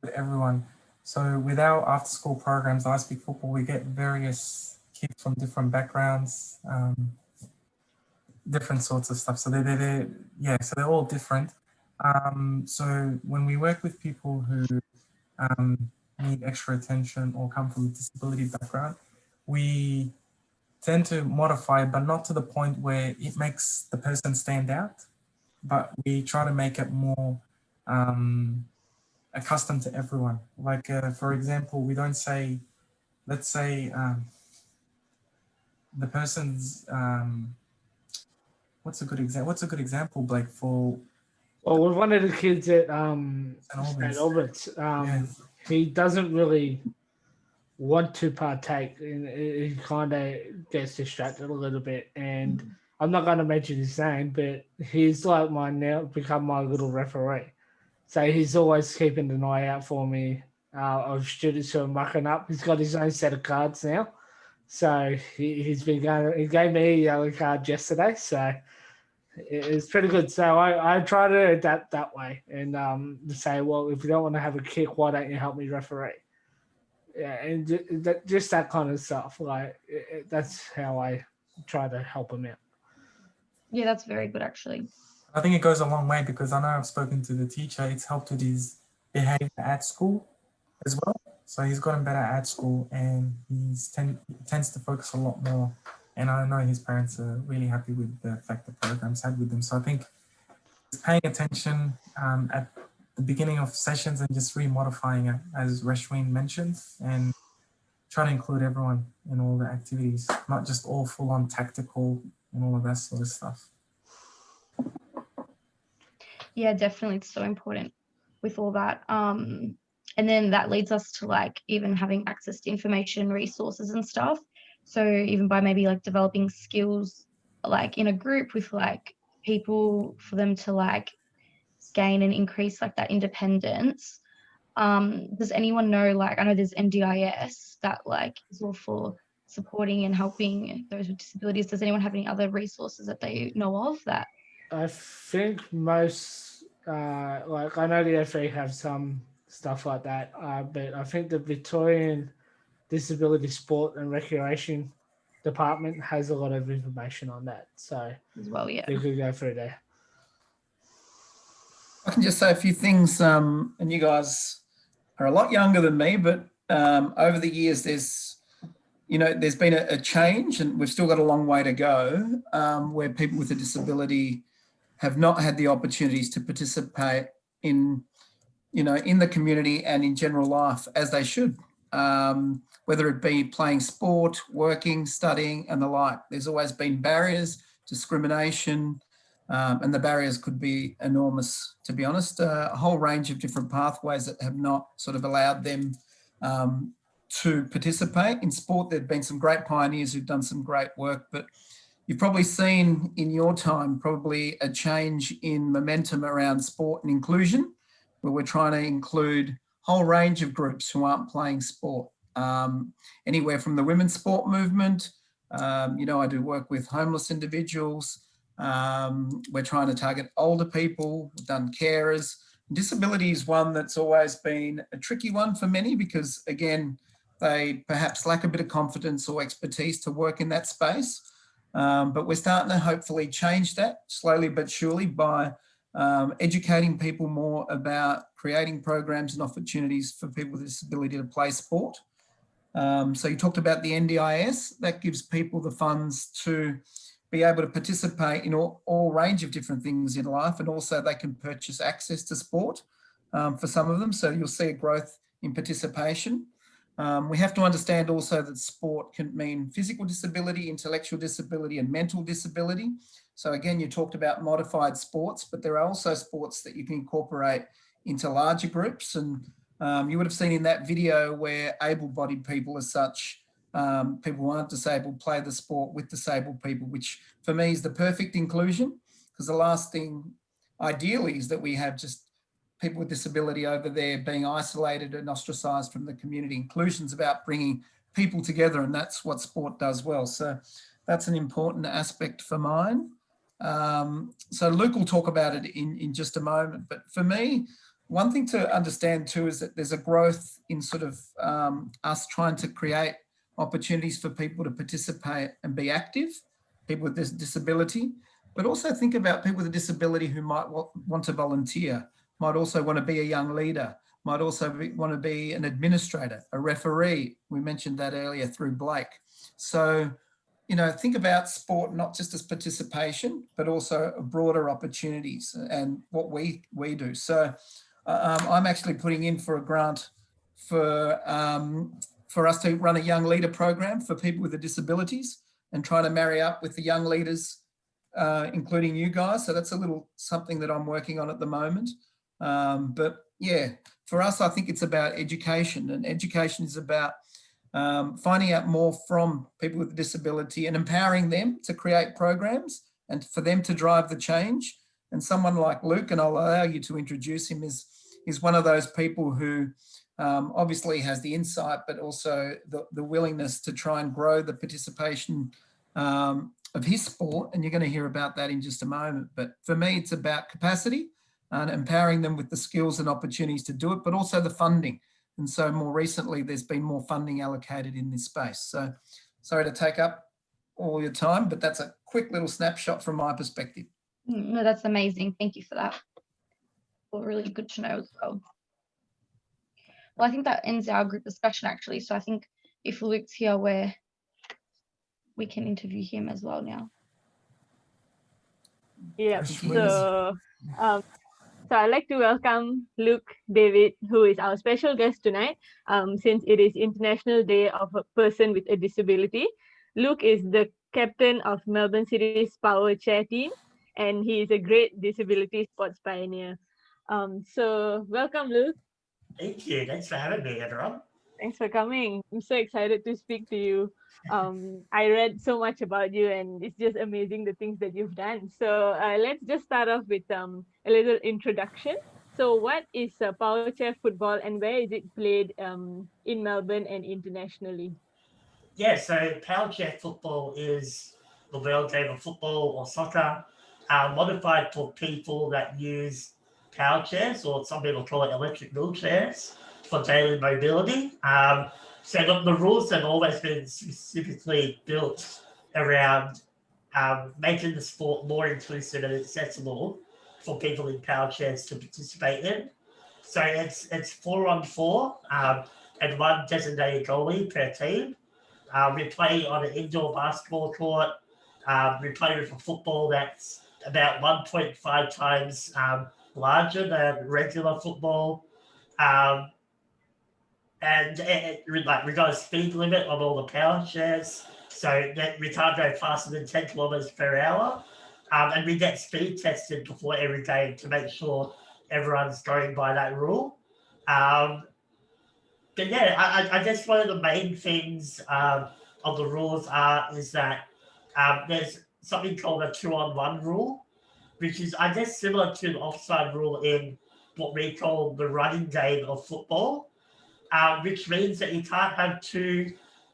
with everyone. So with our after school programs, I Speak Football, we get various kids from different backgrounds, different sorts of stuff. So they're all different. So when we work with people who need extra attention or come from a disability background, we tend to modify it, but not to the point where it makes the person stand out, but we try to make it more accustomed to everyone. Like, for example, we don't say, let's say the person's, what's a good example, Blake, for?
Well, with one of the kids at St. Albans, he doesn't really want to partake, and he kind of gets distracted a little bit. And I'm not going to mention his name, but he's like become my little referee. So he's always keeping an eye out for me of students who are mucking up. He's got his own set of cards now. So he's been going, he gave me a yellow card yesterday. So it's pretty good. So I try to adapt that way and say, well, if you don't want to have a kick, why don't you help me referee? Yeah, and just that kind of stuff. Like that's how I try to help him out.
Yeah, that's very good actually.
I think it goes a long way because I know I've spoken to the teacher. It's helped with his behavior at school as well. So he's gotten better at school and he tends to focus a lot more. And I know his parents are really happy with the effect the program's had with him. So I think just paying attention at the beginning of sessions and just remodifying it, as Reshween mentioned, and try to include everyone in all the activities, not just all full on tactical and all of that sort of stuff.
Yeah, definitely. It's so important with all that. And then that leads us to like even having access to information, resources and stuff. So even by maybe like developing skills like in a group with like people for them to like gain and increase like that independence. Does anyone know, like, I know there's NDIS that like is all for supporting and helping those with disabilities. Does anyone have any other resources that they know of that?
I think most, like I know the FA have some stuff like that, but I think the Victorian Disability Sport and Recreation Department has a lot of information on that. So
As well, yeah.
we could go through there.
I can just say a few things, and you guys are a lot younger than me, but over the years there's been a change, and we've still got a long way to go, where people with a disability have not had the opportunities to participate in the community and in general life as they should, whether it be playing sport, working, studying and the like. There's always been barriers, discrimination, and the barriers could be enormous, to be honest. A whole range of different pathways that have not sort of allowed them to participate in sport. There've been some great pioneers who've done some great work, but you've probably seen in your time probably a change in momentum around sport and inclusion, where we're trying to include a whole range of groups who aren't playing sport, anywhere from the women's sport movement. I do work with homeless individuals. We're trying to target older people. We've done carers. Disability is one that's always been a tricky one for many because, again, they perhaps lack a bit of confidence or expertise to work in that space. But we're starting to hopefully change that slowly but surely by educating people more about creating programs and opportunities for people with disability to play sport. So you talked about the NDIS. That gives people the funds to be able to participate in all range of different things in life, and also they can purchase access to sport for some of them. So you'll see a growth in participation. We have to understand also that sport can mean physical disability, intellectual disability and mental disability. So again, you talked about modified sports, but there are also sports that you can incorporate into larger groups. And you would have seen in that video where able-bodied people as such, people who aren't disabled play the sport with disabled people, which for me is the perfect inclusion, because the last thing ideally is that we have just people with disability over there being isolated and ostracised from the community. Inclusion is about bringing people together, and that's what sport does well. So that's an important aspect for mine. So Luke will talk about it in just a moment. But for me, one thing to understand too is that there's a growth in sort of us trying to create opportunities for people to participate and be active, people with this disability, but also think about people with a disability who might want to volunteer, might also want to be a young leader, might also want to be an administrator, a referee. We mentioned that earlier through Blake. So, think about sport not just as participation, but also broader opportunities and what we do. So I'm actually putting in for a grant for us to run a young leader program for people with disabilities and try to marry up with the young leaders, including you guys. So that's a little something that I'm working on at the moment. But yeah, for us, I think it's about education, and education is about finding out more from people with disability and empowering them to create programs and for them to drive the change. And someone like Luke, and I'll allow you to introduce him, is one of those people who obviously has the insight, but also the willingness to try and grow the participation of his sport. And you're going to hear about that in just a moment. But for me, it's about capacity and empowering them with the skills and opportunities to do it, but also the funding. And so more recently, there's been more funding allocated in this space. So sorry to take up all your time, but that's a quick little snapshot from my perspective.
No, that's amazing. Thank you for that. Well, really good to know as well. Well, I think that ends our group discussion actually. So I think if Luke's here, we can interview him as well now.
Yeah.
Sure.
So I'd like to welcome Luke David, who is our special guest tonight, since it is International Day of a Person with a Disability. Luke is the captain of Melbourne City's Power Chair team, and he is a great disability sports pioneer. So welcome, Luke.
Thank you. Thanks for having me, everyone.
Thanks for coming. I'm so excited to speak to you. I read so much about you, and it's just amazing the things that you've done. So let's just start off with a little introduction. So what is Power Chair football, and where is it played in Melbourne and internationally?
Yeah, so Power Chair football is the world game of football or soccer, modified for people that use power chairs, or some people call it electric wheelchairs, for daily mobility. So the rules have always been specifically built around making the sport more inclusive and accessible for people in power chairs to participate in. So it's 4-on-4 and one designated goalie per team. We play on an indoor basketball court. We play with a football that's about 1.5 times larger than regular football. And we got a speed limit on all the power chairs, so that we can't go faster than 10 kilometers per hour. And we get speed tested before every game to make sure everyone's going by that rule. But yeah, I guess one of the main things of the rules is that there's something called a 2-on-1 rule, which is, I guess, similar to the offside rule in what we call the running game of football, which means that you can't have two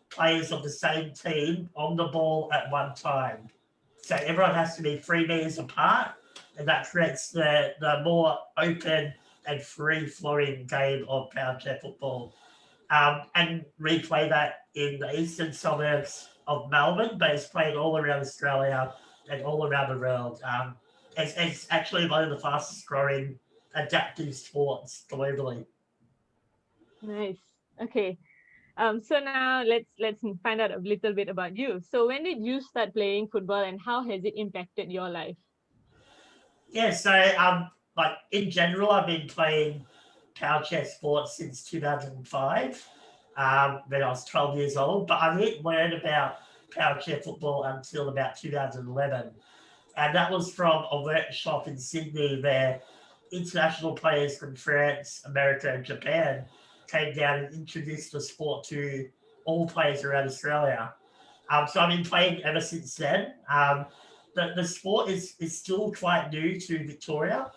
players of the same team on the ball at one time. So everyone has to be 3 meters apart, and that creates the more open and free-flowing game of power chair football. And we play that in the eastern suburbs of Melbourne, but it's played all around Australia and all around the world. It's actually one of the fastest growing adaptive sports globally.
Nice. Okay. So now let's find out a little bit about you. So when did you start playing football, and how has it impacted your life?
Yeah, so like in general, I've been playing power chair sports since 2005, when I was 12 years old, but I didn't learn about power chair football until about 2011. And that was from a workshop in Sydney where international players from France, America, and Japan came down and introduced the sport to all players around Australia. So I've been playing ever since then. The sport is still quite new to Victoria.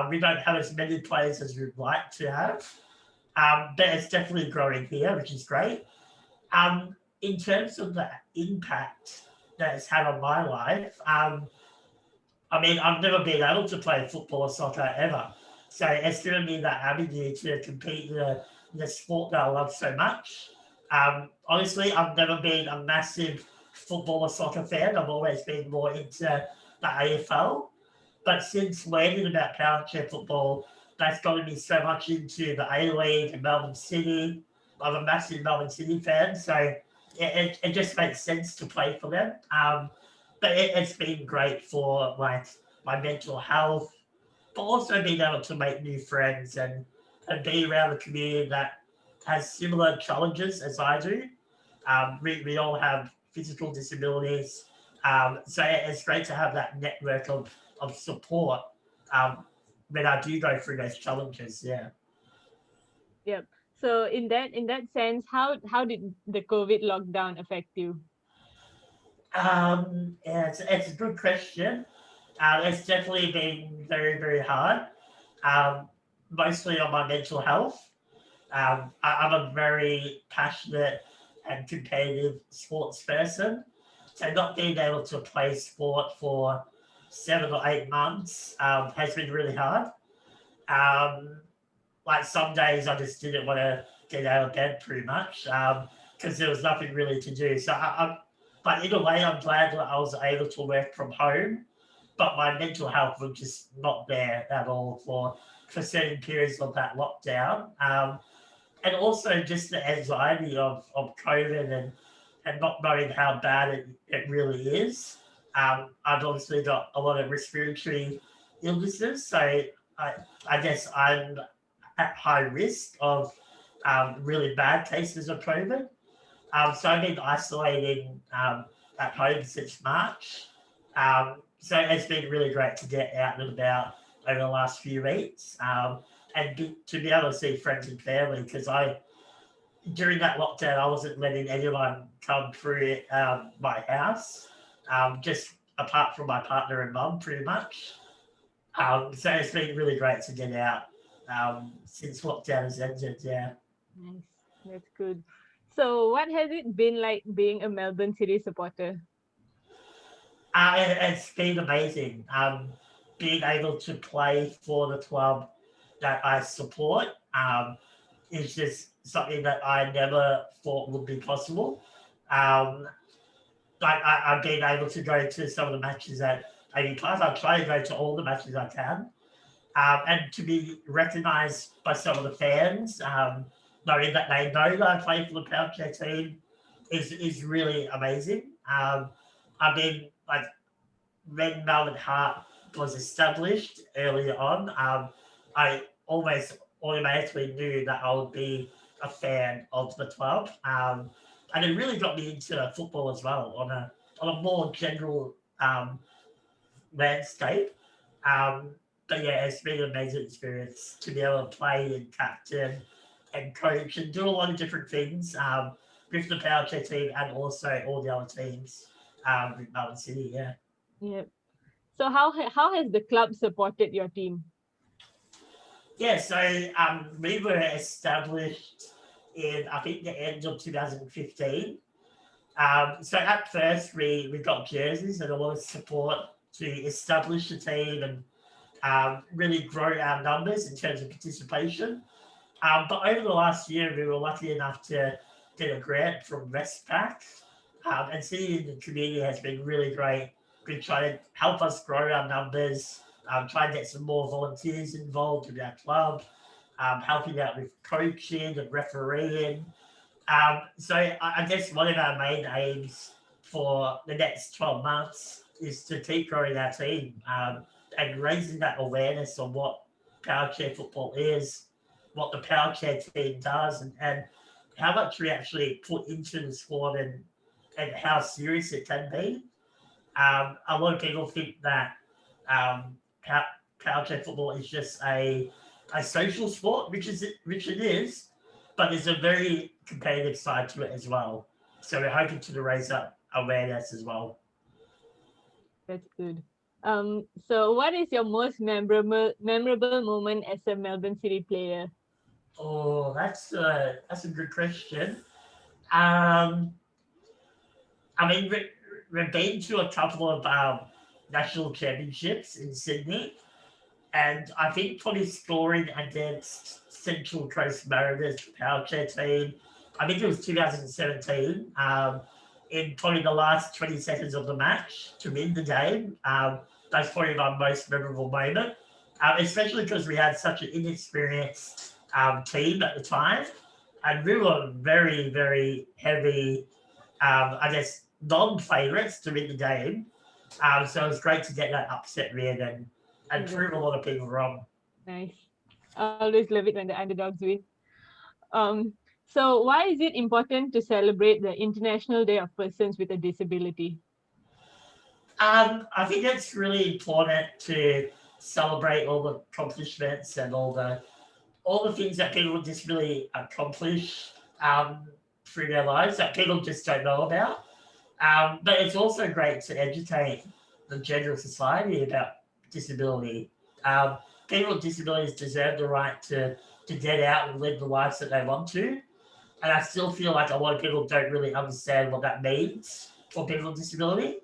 We don't have as many players as we'd like to have, but it's definitely growing here, which is great. In terms of the impact that it's had on my life, I mean, I've never been able to play football or soccer ever. So it's given me that avenue to compete in the sport that I love so much. Honestly, I've never been a massive football or soccer fan. I've always been more into the AFL. But since learning about power chair football, that's gotten me so much into the A-League and Melbourne City. I'm a massive Melbourne City fan, so it just makes sense to play for them. But it's been great for like my mental health, but also being able to make new friends and be around a community that has similar challenges as I do. We all have physical disabilities, so it's great to have that network of support when I do go through those challenges. Yeah.
Yep. So in that sense, how did the COVID lockdown affect you?
Yeah, it's a good question. It's definitely been very, very hard, mostly on my mental health. I'm a very passionate and competitive sports person. So not being able to play sport for 7 or 8 months has been really hard. Like some days I just didn't want to get out of bed pretty much because there was nothing really to do. So but in a way, I'm glad that I was able to work from home. But my mental health was just not there at all for certain periods of that lockdown. And also just the anxiety of COVID and not knowing how bad it really is. I've obviously got a lot of respiratory illnesses, so I guess I'm at high risk of really bad cases of COVID. So I've been isolating at home since March. So it's been really great to get out and about over the last few weeks and to be able to see friends and family, because during that lockdown, I wasn't letting anyone come through my house, just apart from my partner and mum, pretty much. So it's been really great to get out since lockdown has ended, yeah.
Nice, that's good. So what has it been like being a Melbourne City supporter?
It's been amazing. Being able to play for the club that I support is just something that I never thought would be possible. I've been able to go to some of the matches at AAMI Park. I try to go to all the matches I can. And to be recognised by some of the fans, knowing that they know that I play for the Powerchair team is really amazing. I mean, like, when Melbourne Heart was established earlier on, I almost automatically knew that I would be a fan of the club. And it really got me into football as well on a more general landscape. But yeah, it's been an amazing experience to be able to play and captain and coach and do a lot of different things with the Powerchair team and also all the other teams with Melbourne City, yeah.
Yep. So how has the club supported your team?
Yeah, so we were established in, I think, the end of 2015. So at first we got jerseys and a lot of support to establish the team and really grow our numbers in terms of participation. But over the last year, we were lucky enough to get a grant from Westpac. And City in the community has been really great. We've tried to help us grow our numbers, try and get some more volunteers involved with our club, helping out with coaching and refereeing. So I guess one of our main aims for the next 12 months is to keep growing our team and raising that awareness on what Powerchair football is, what the Powerchair team does, and how much we actually put into the sport and how serious it can be. A lot of people think that Powerchair football is just a social sport, which it is, but there's a very competitive side to it as well. So we're hoping to raise up awareness as well.
That's good. So what is your most memorable moment as a Melbourne City player?
Oh, that's a good question. I mean, we've been to a couple of national championships in Sydney, and I think probably scoring against Central Coast Mariners Powerchair team, I think it was 2017, in probably the last 20 seconds of the match to win the game. That's probably my most memorable moment, especially because we had such an inexperienced team at the time, and we were very, very heavy, I guess, non-favourites to win the game. So it was great to get that upset win and prove a lot of people wrong.
Nice. I always love it when the underdogs win. So why is it important to celebrate the International Day of Persons with a Disability?
I think it's really important to celebrate all the accomplishments and all the things that people with disability accomplish through their lives that people just don't know about. But it's also great to educate the general society about disability. People with disabilities deserve the right to get out and live the lives that they want to. And I still feel like a lot of people don't really understand what that means for people with disability.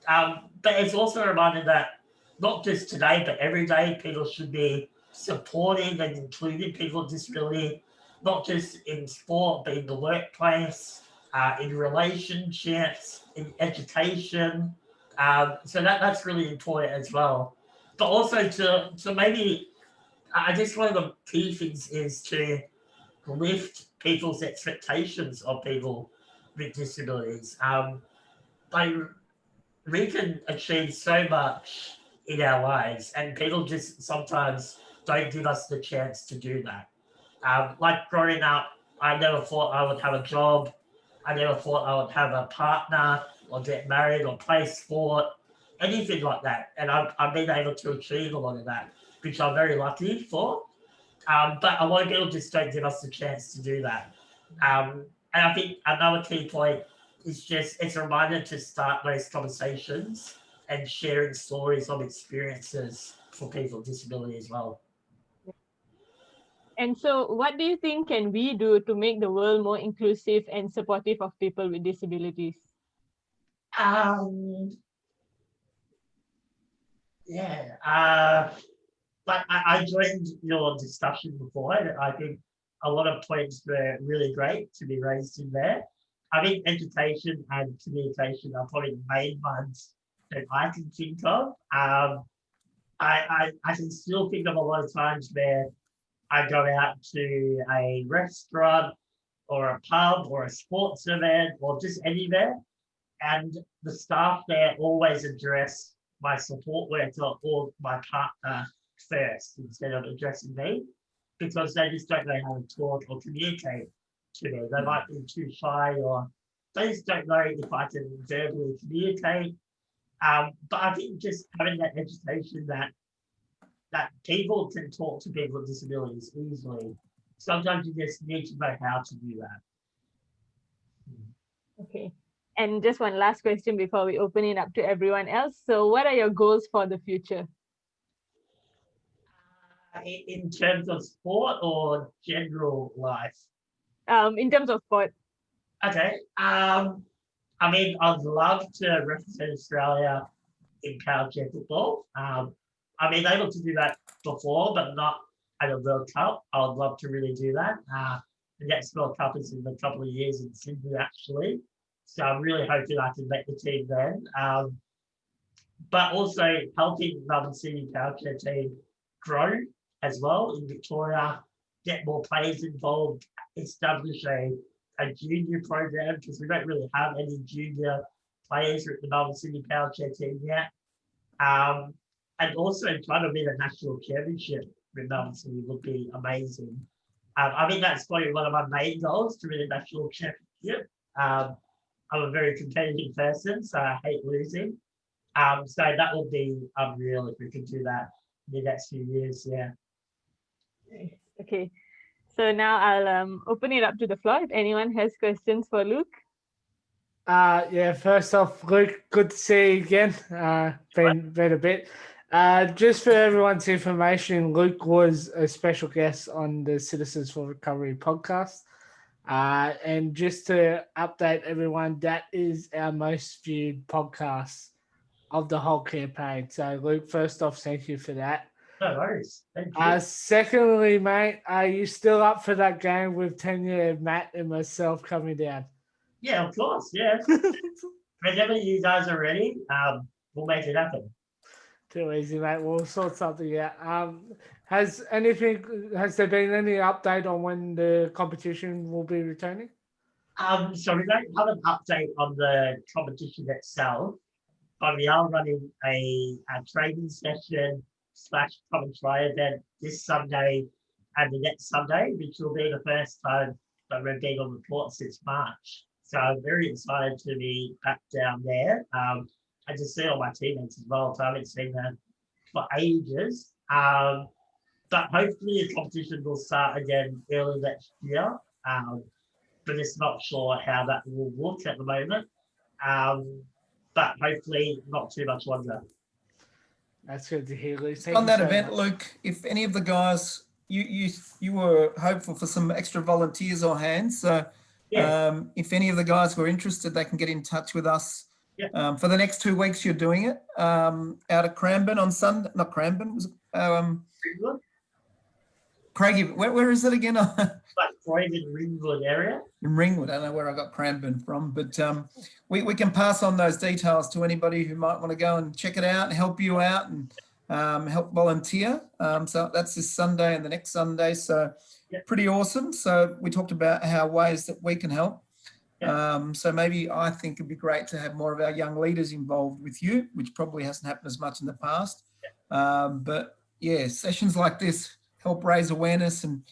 But it's also a reminder that not just today, but every day, people should be supporting and including people with disability, not just in sport, but in the workplace, in relationships, in education. So that's really important as well. But also to maybe, I guess one of the key things is to lift people's expectations of people with disabilities. Like we can achieve so much in our lives, and people just sometimes don't give us the chance to do that. Like growing up, I never thought I would have a job. I never thought I would have a partner or get married or play sport, anything like that. And I've been able to achieve a lot of that, which I'm very lucky for. But a lot of people just don't give us the chance to do that. And I think another key point is just it's a reminder to start those conversations and sharing stories of experiences for people with disability as well.
And so what do you think can we do to make the world more inclusive and supportive of people with disabilities?
Like I joined your discussion before, and I think a lot of points were really great to be raised in there. I think education and communication are probably the main ones that I can think of. I can still think of a lot of times where I go out to a restaurant or a pub or a sports event or just anywhere, and the staff there always address my support worker or my partner first instead of addressing me, because they just don't know how to talk or communicate to me. They might be too shy, or they just don't know if I can verbally communicate. But I think just having that education that people can talk to people with disabilities easily. Sometimes you just need to know how to do that.
Okay. And just one last question before we open it up to everyone else. So what are your goals for the future?
In terms of sport or general life?
In terms of sport.
Okay. I mean, I'd love to represent Australia in wheelchair football. I've been able to do that before, but not at a World Cup. I would love to really do that. The next World Cup is in a couple of years in Sydney, actually. So I'm really hoping I can make the team then. But also helping Melbourne City wheelchair team grow as well in Victoria, get more players involved, establish a junior program, because we don't really have any junior players with the Melbourne City wheelchair team yet. And also trying to win a national championship with Melbourne City would be amazing. I think that's probably one of my main goals, to win a national championship. I'm a very competitive person, so I hate losing. So that would be unreal if we could do that in the next few years, yeah.
Okay, so now I'll open it up to the floor if anyone has questions for Luke.
Yeah, first off, Luke, good to see you again. Been a bit. Just for everyone's information, Luke was a special guest on the Citizens for Recovery podcast. And just to update everyone, that is our most viewed podcast of the whole campaign. So, Luke, first off, thank you for that.
No worries. Thank you.
Secondly, mate, are you still up for that game with Tanya, Matt, and myself coming down?
Yeah, of course. Yeah. Whenever you guys are ready, we'll make it happen.
Too easy, mate. We'll sort something out. Has there been any update on when the competition will be returning?
So we don't have an update on the competition itself, but we are running a training session / common try event this Sunday and the next Sunday, which will be the first time that we've been on report since March. So I'm very excited to be back down there. And to see all my teammates as well. So I haven't seen them for ages. But hopefully the competition will start again early next year. But it's not sure how that will look at the moment. But hopefully not too much longer.
That's good to hear, Luke.
On that event, Luke, if any of the guys, you were hopeful for some extra volunteers or hands. So
Yeah.
If any of the guys were interested, they can get in touch with us.
Yeah.
For the next 2 weeks, you're doing it out of Cranbourne on Sunday. Not Cranbourne, was it? Craigie, where is it again?
Like Croydon, Ringwood area.
In Ringwood. I don't know where I got Cranbourne from, but we can pass on those details to anybody who might want to go and check it out and help you out and help volunteer. So that's this Sunday and the next Sunday. So pretty awesome. So we talked about how ways that we can help. So maybe I think it'd be great to have more of our young leaders involved with you, which probably hasn't happened as much in the past. But yeah, sessions like this help raise awareness and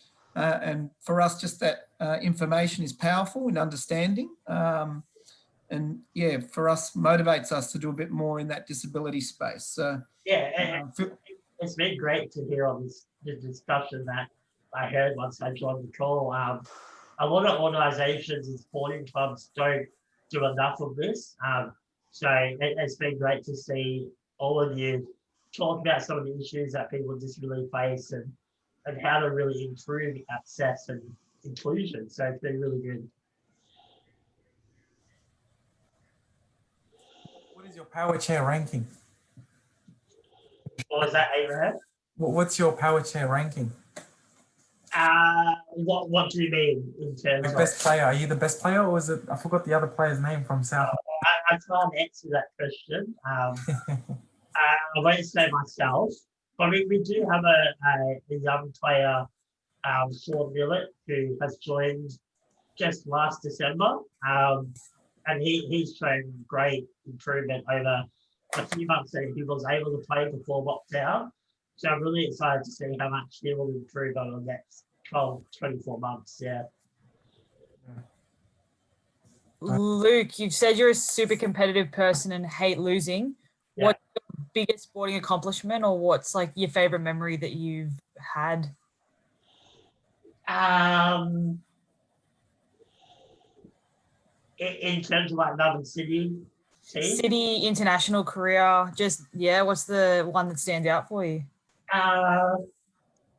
for us, just that information is powerful in understanding. And yeah, for us, motivates us to do a bit more in that disability space. So
yeah, it's been great to hear on this discussion that I heard once I joined the call. A lot of organisations and sporting clubs don't do enough of this. So it's been great to see all of you talk about some of the issues that people with disability face and how to really improve access and inclusion. So it's been really good.
What is your power chair ranking?
What was that, Abraham?
What's your power chair ranking?
What do you mean in terms
Like
of
best player? Are you the best player, or is it? I forgot the other player's name from South.
I can't answer that question. I won't say myself, but we do have a young player, Sean Millett, who has joined just last December, and he's shown great improvement over a few months that he was able to play before lockdown. So I'm really excited to see how much he will improve over the next 12, 24 months. Yeah.
Luke, you've said you're a super competitive person and hate losing.
Yeah.
What's your biggest sporting accomplishment, or what's like your favorite memory that you've had?
In terms of like Melbourne City team?
City, international career, just, yeah, what's the one that stands out for you?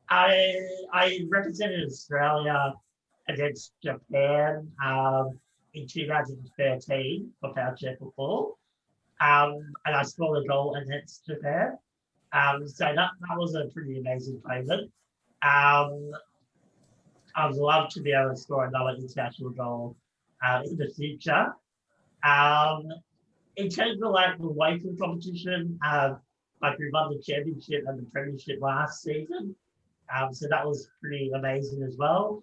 I represented Australia against Japan in 2013 for power chair football, and I scored a goal against Japan. So that was a pretty amazing moment. I would love to be able to score another international goal in the future. In terms of like the local competition, like we won the championship and the premiership last season. So that was pretty amazing as well.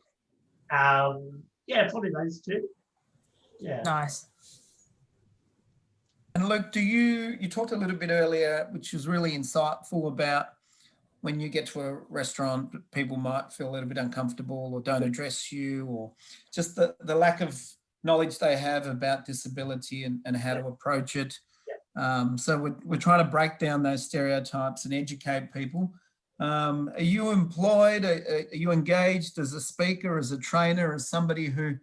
Yeah, probably those two. Yeah.
Nice.
And Luke, you talked a little bit earlier, which was really insightful, about when you get to a restaurant, people might feel a little bit uncomfortable or don't address you, or just the lack of knowledge they have about disability and how to approach it. So we're trying to break down those stereotypes and educate people. Are you employed? Are you engaged as a speaker, as a trainer, as somebody who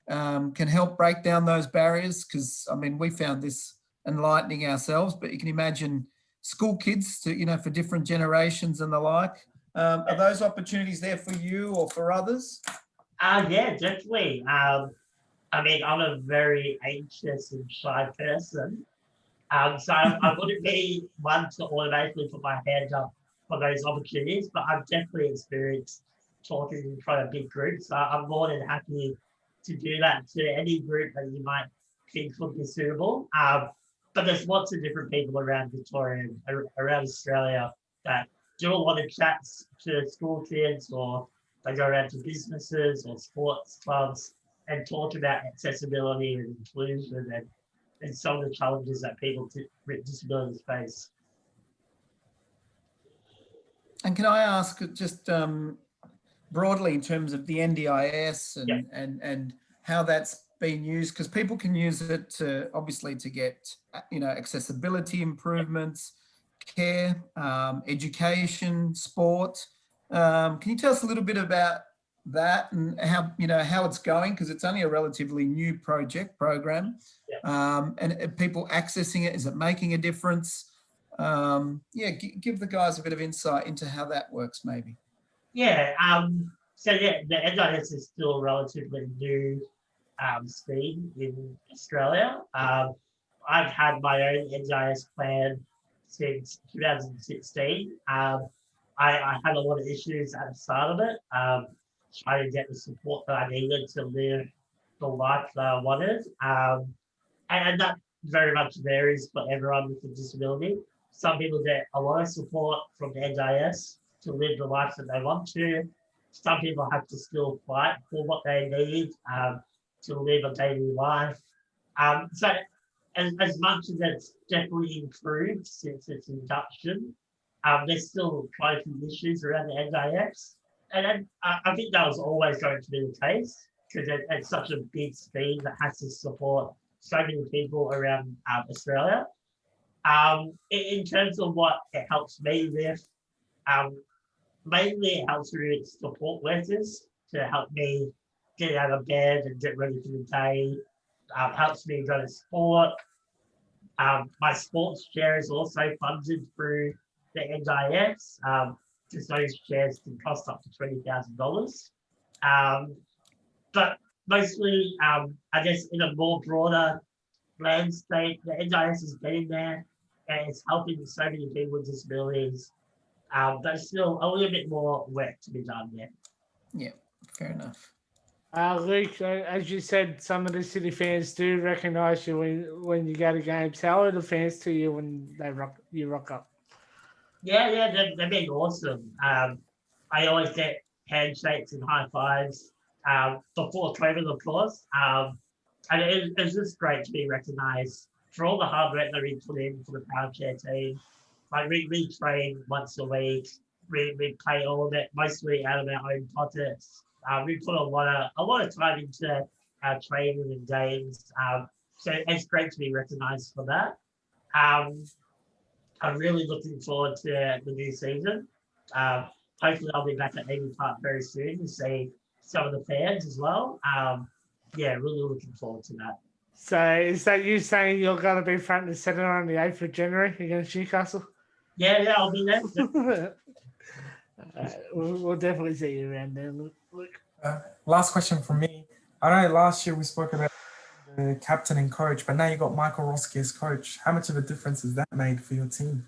can help break down those barriers? Because, I mean, we found this enlightening ourselves, but you can imagine school kids to, for different generations and the like. Are those opportunities there for you or for others?
Yeah, definitely. I mean, I'm a very anxious and shy person. So I wouldn't be one to automatically put my hand up for those opportunities, but I've definitely experienced talking in front of big groups. So I'm more than happy to do that to any group that you might think would be suitable. But there's lots of different people around Victoria, around Australia, that do a lot of chats to school kids, or they go around to businesses or sports clubs and talk about accessibility and inclusion and some of the challenges that people with disabilities face.
And can I ask just broadly in terms of the NDIS and how that's been used? Because people can use it to obviously to get accessibility improvements, care, education, sport. Can you tell us a little bit about that and how it's going? Because it's only a relatively new program, and people accessing it, is it making a difference? Give the guys a bit of insight into how that works, maybe.
So the NDIS is still a relatively new scheme in Australia. I've had my own NDIS plan since 2016. I had a lot of issues at the start of it, trying to get the support that I needed to live the life that I wanted. And that very much varies for everyone with a disability. Some people get a lot of support from the NDIS to live the life that they want to. Some people have to still fight for what they need to live a daily life. So as much as it's definitely improved since its induction, there's still quite a few issues around the NDIS. And then, I think that was always going to be the case because it's such a big scheme that has to support so many people around Australia. In terms of what it helps me with, mainly it helps with support workers to help me get out of bed and get ready for the day. Helps me go to sport. My sports share is also funded through the NDIS. Because those shares can cost up to $20,000. But mostly, I guess in a more broader landscape, the NDIS is getting there and it's helping so many people with disabilities. There's still a little bit more work to be done there.
Yeah, fair enough.
Luke, as you said, some of the City fans do recognise you when you go to games. How are the fans to you when you rock up?
Yeah, they've been awesome. I always get handshakes and high fives before COVID, of course. And it's just great to be recognised for all the hard work that we put in for the Power Chair team. Like we train once a week. We pay all of it mostly out of our own pockets. We put a lot of time into our training and games. So it's great to be recognised for that. I'm really looking forward to the new season. Hopefully I'll be back at Eden Park very soon to see some of the fans as well. Yeah, really looking forward to that.
So is that you saying you're going to be front and centre on the 8th of January against Newcastle?
Yeah, I'll be there.
We'll definitely see you around there. Look.
Last question from me. I know last year we spoke about the captain and coach, but now you got Michael Roski as coach. How much of a difference has that made for your team?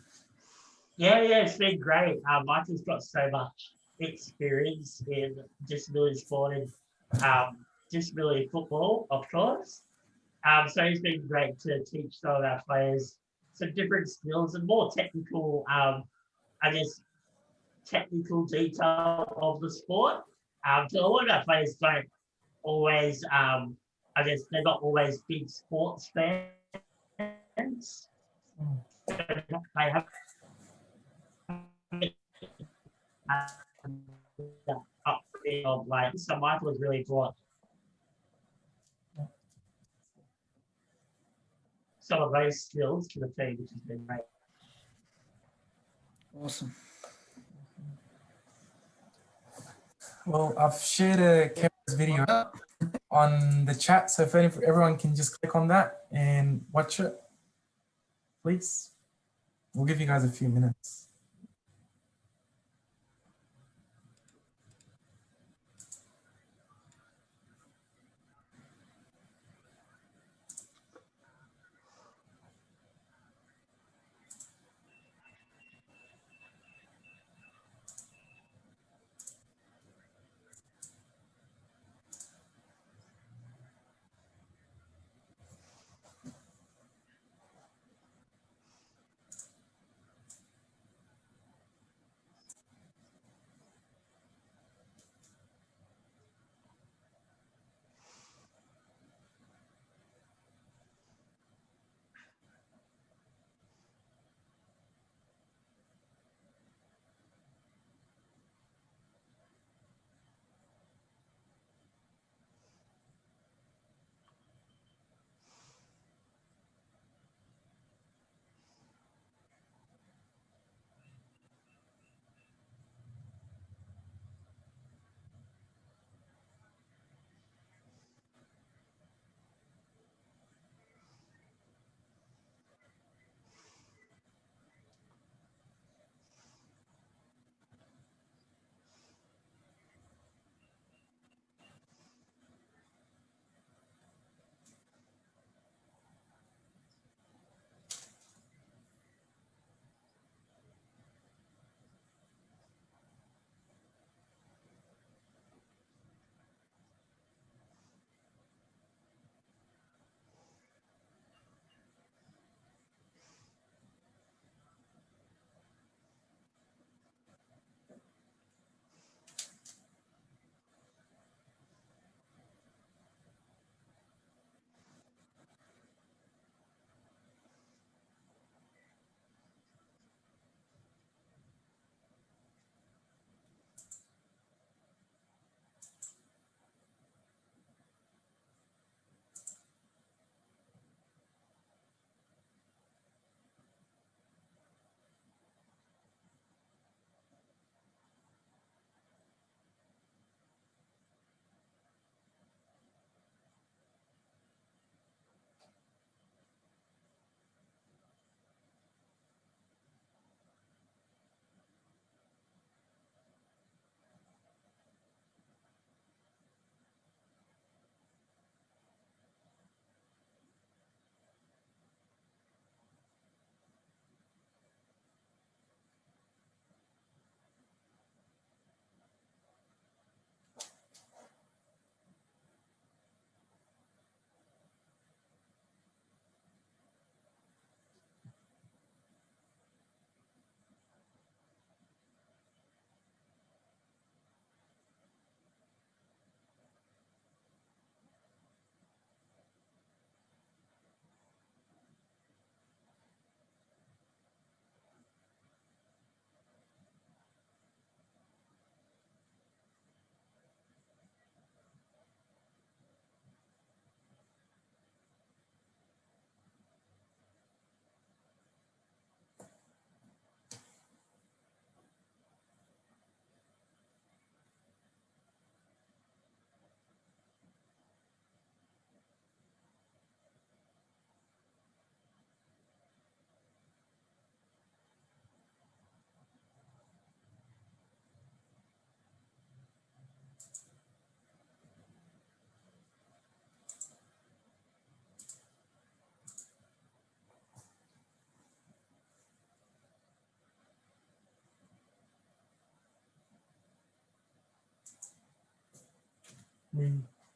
Yeah, it's been great. Michael's got so much experience in disability sport and disability football, of course. So it's been great to teach some of our players some different skills and more technical, technical detail of the sport. So a lot of our players don't always, they're not always big sports fans. They have of like, so Michael has really brought some of those skills to the team, which has been great.
Awesome.
Well, I've shared a Kevin's video on the chat, so if everyone can just click on that and watch it, please. We'll give you guys a few minutes.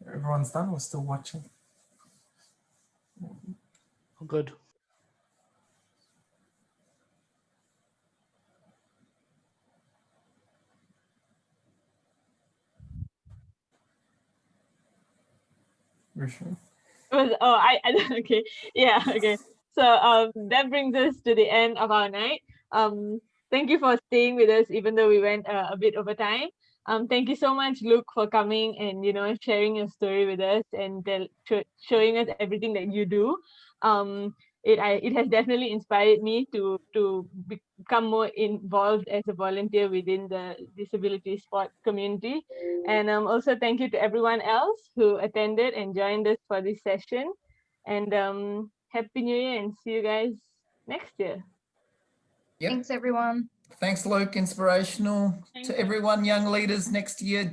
Everyone's done. We're still watching.
Good.
Rishu.
Okay. Yeah, okay. So that brings us to the end of our night. Thank you for staying with us, even though we went a bit over time. Thank you so much, Luke, for coming and sharing your story with us and showing us everything that you do. It has definitely inspired me to become more involved as a volunteer within the disability sport community. And also thank you to everyone else who attended and joined us for this session. And Happy New Year and see you guys next year.
Yep.
Thanks, everyone.
Thanks, Luke. Inspirational
Thank
to
you.
everyone. Young leaders next year,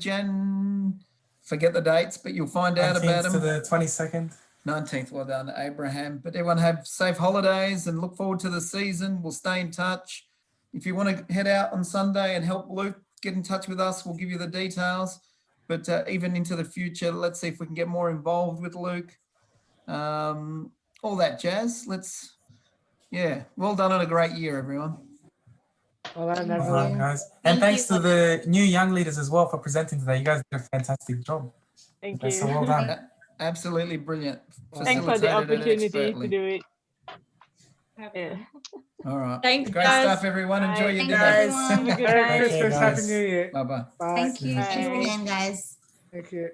forget the dates, but you'll find out about
19th to
them.
the 22nd.
19th, well done, Abraham. But everyone have safe holidays and look forward to the season. We'll stay in touch. If you want to head out on Sunday and help Luke, get in touch with us. We'll give you the details. But even into the future, let's see if we can get more involved with Luke. All that jazz. Well done on a great year, everyone.
Well done,
Thank
Well
everyone.
done, guys.
Thank
And
you
thanks to
for
the new young leaders as well for presenting today. You guys did a fantastic job.
Thank
Okay,
you.
so well done.
Absolutely brilliant.
Thanks for the
Facilitated it
opportunity
expertly.
to do it. Yeah.
All right.
Thanks,
Great
guys.
stuff, everyone. Enjoy your
Thanks,
dinner.
everyone.
Have a good
Merry
night.
Okay,
Christmas, Happy
guys.
New Year.
Bye-bye.
Bye.
Thank you.
Bye.
Thanks again, guys.
Thank you.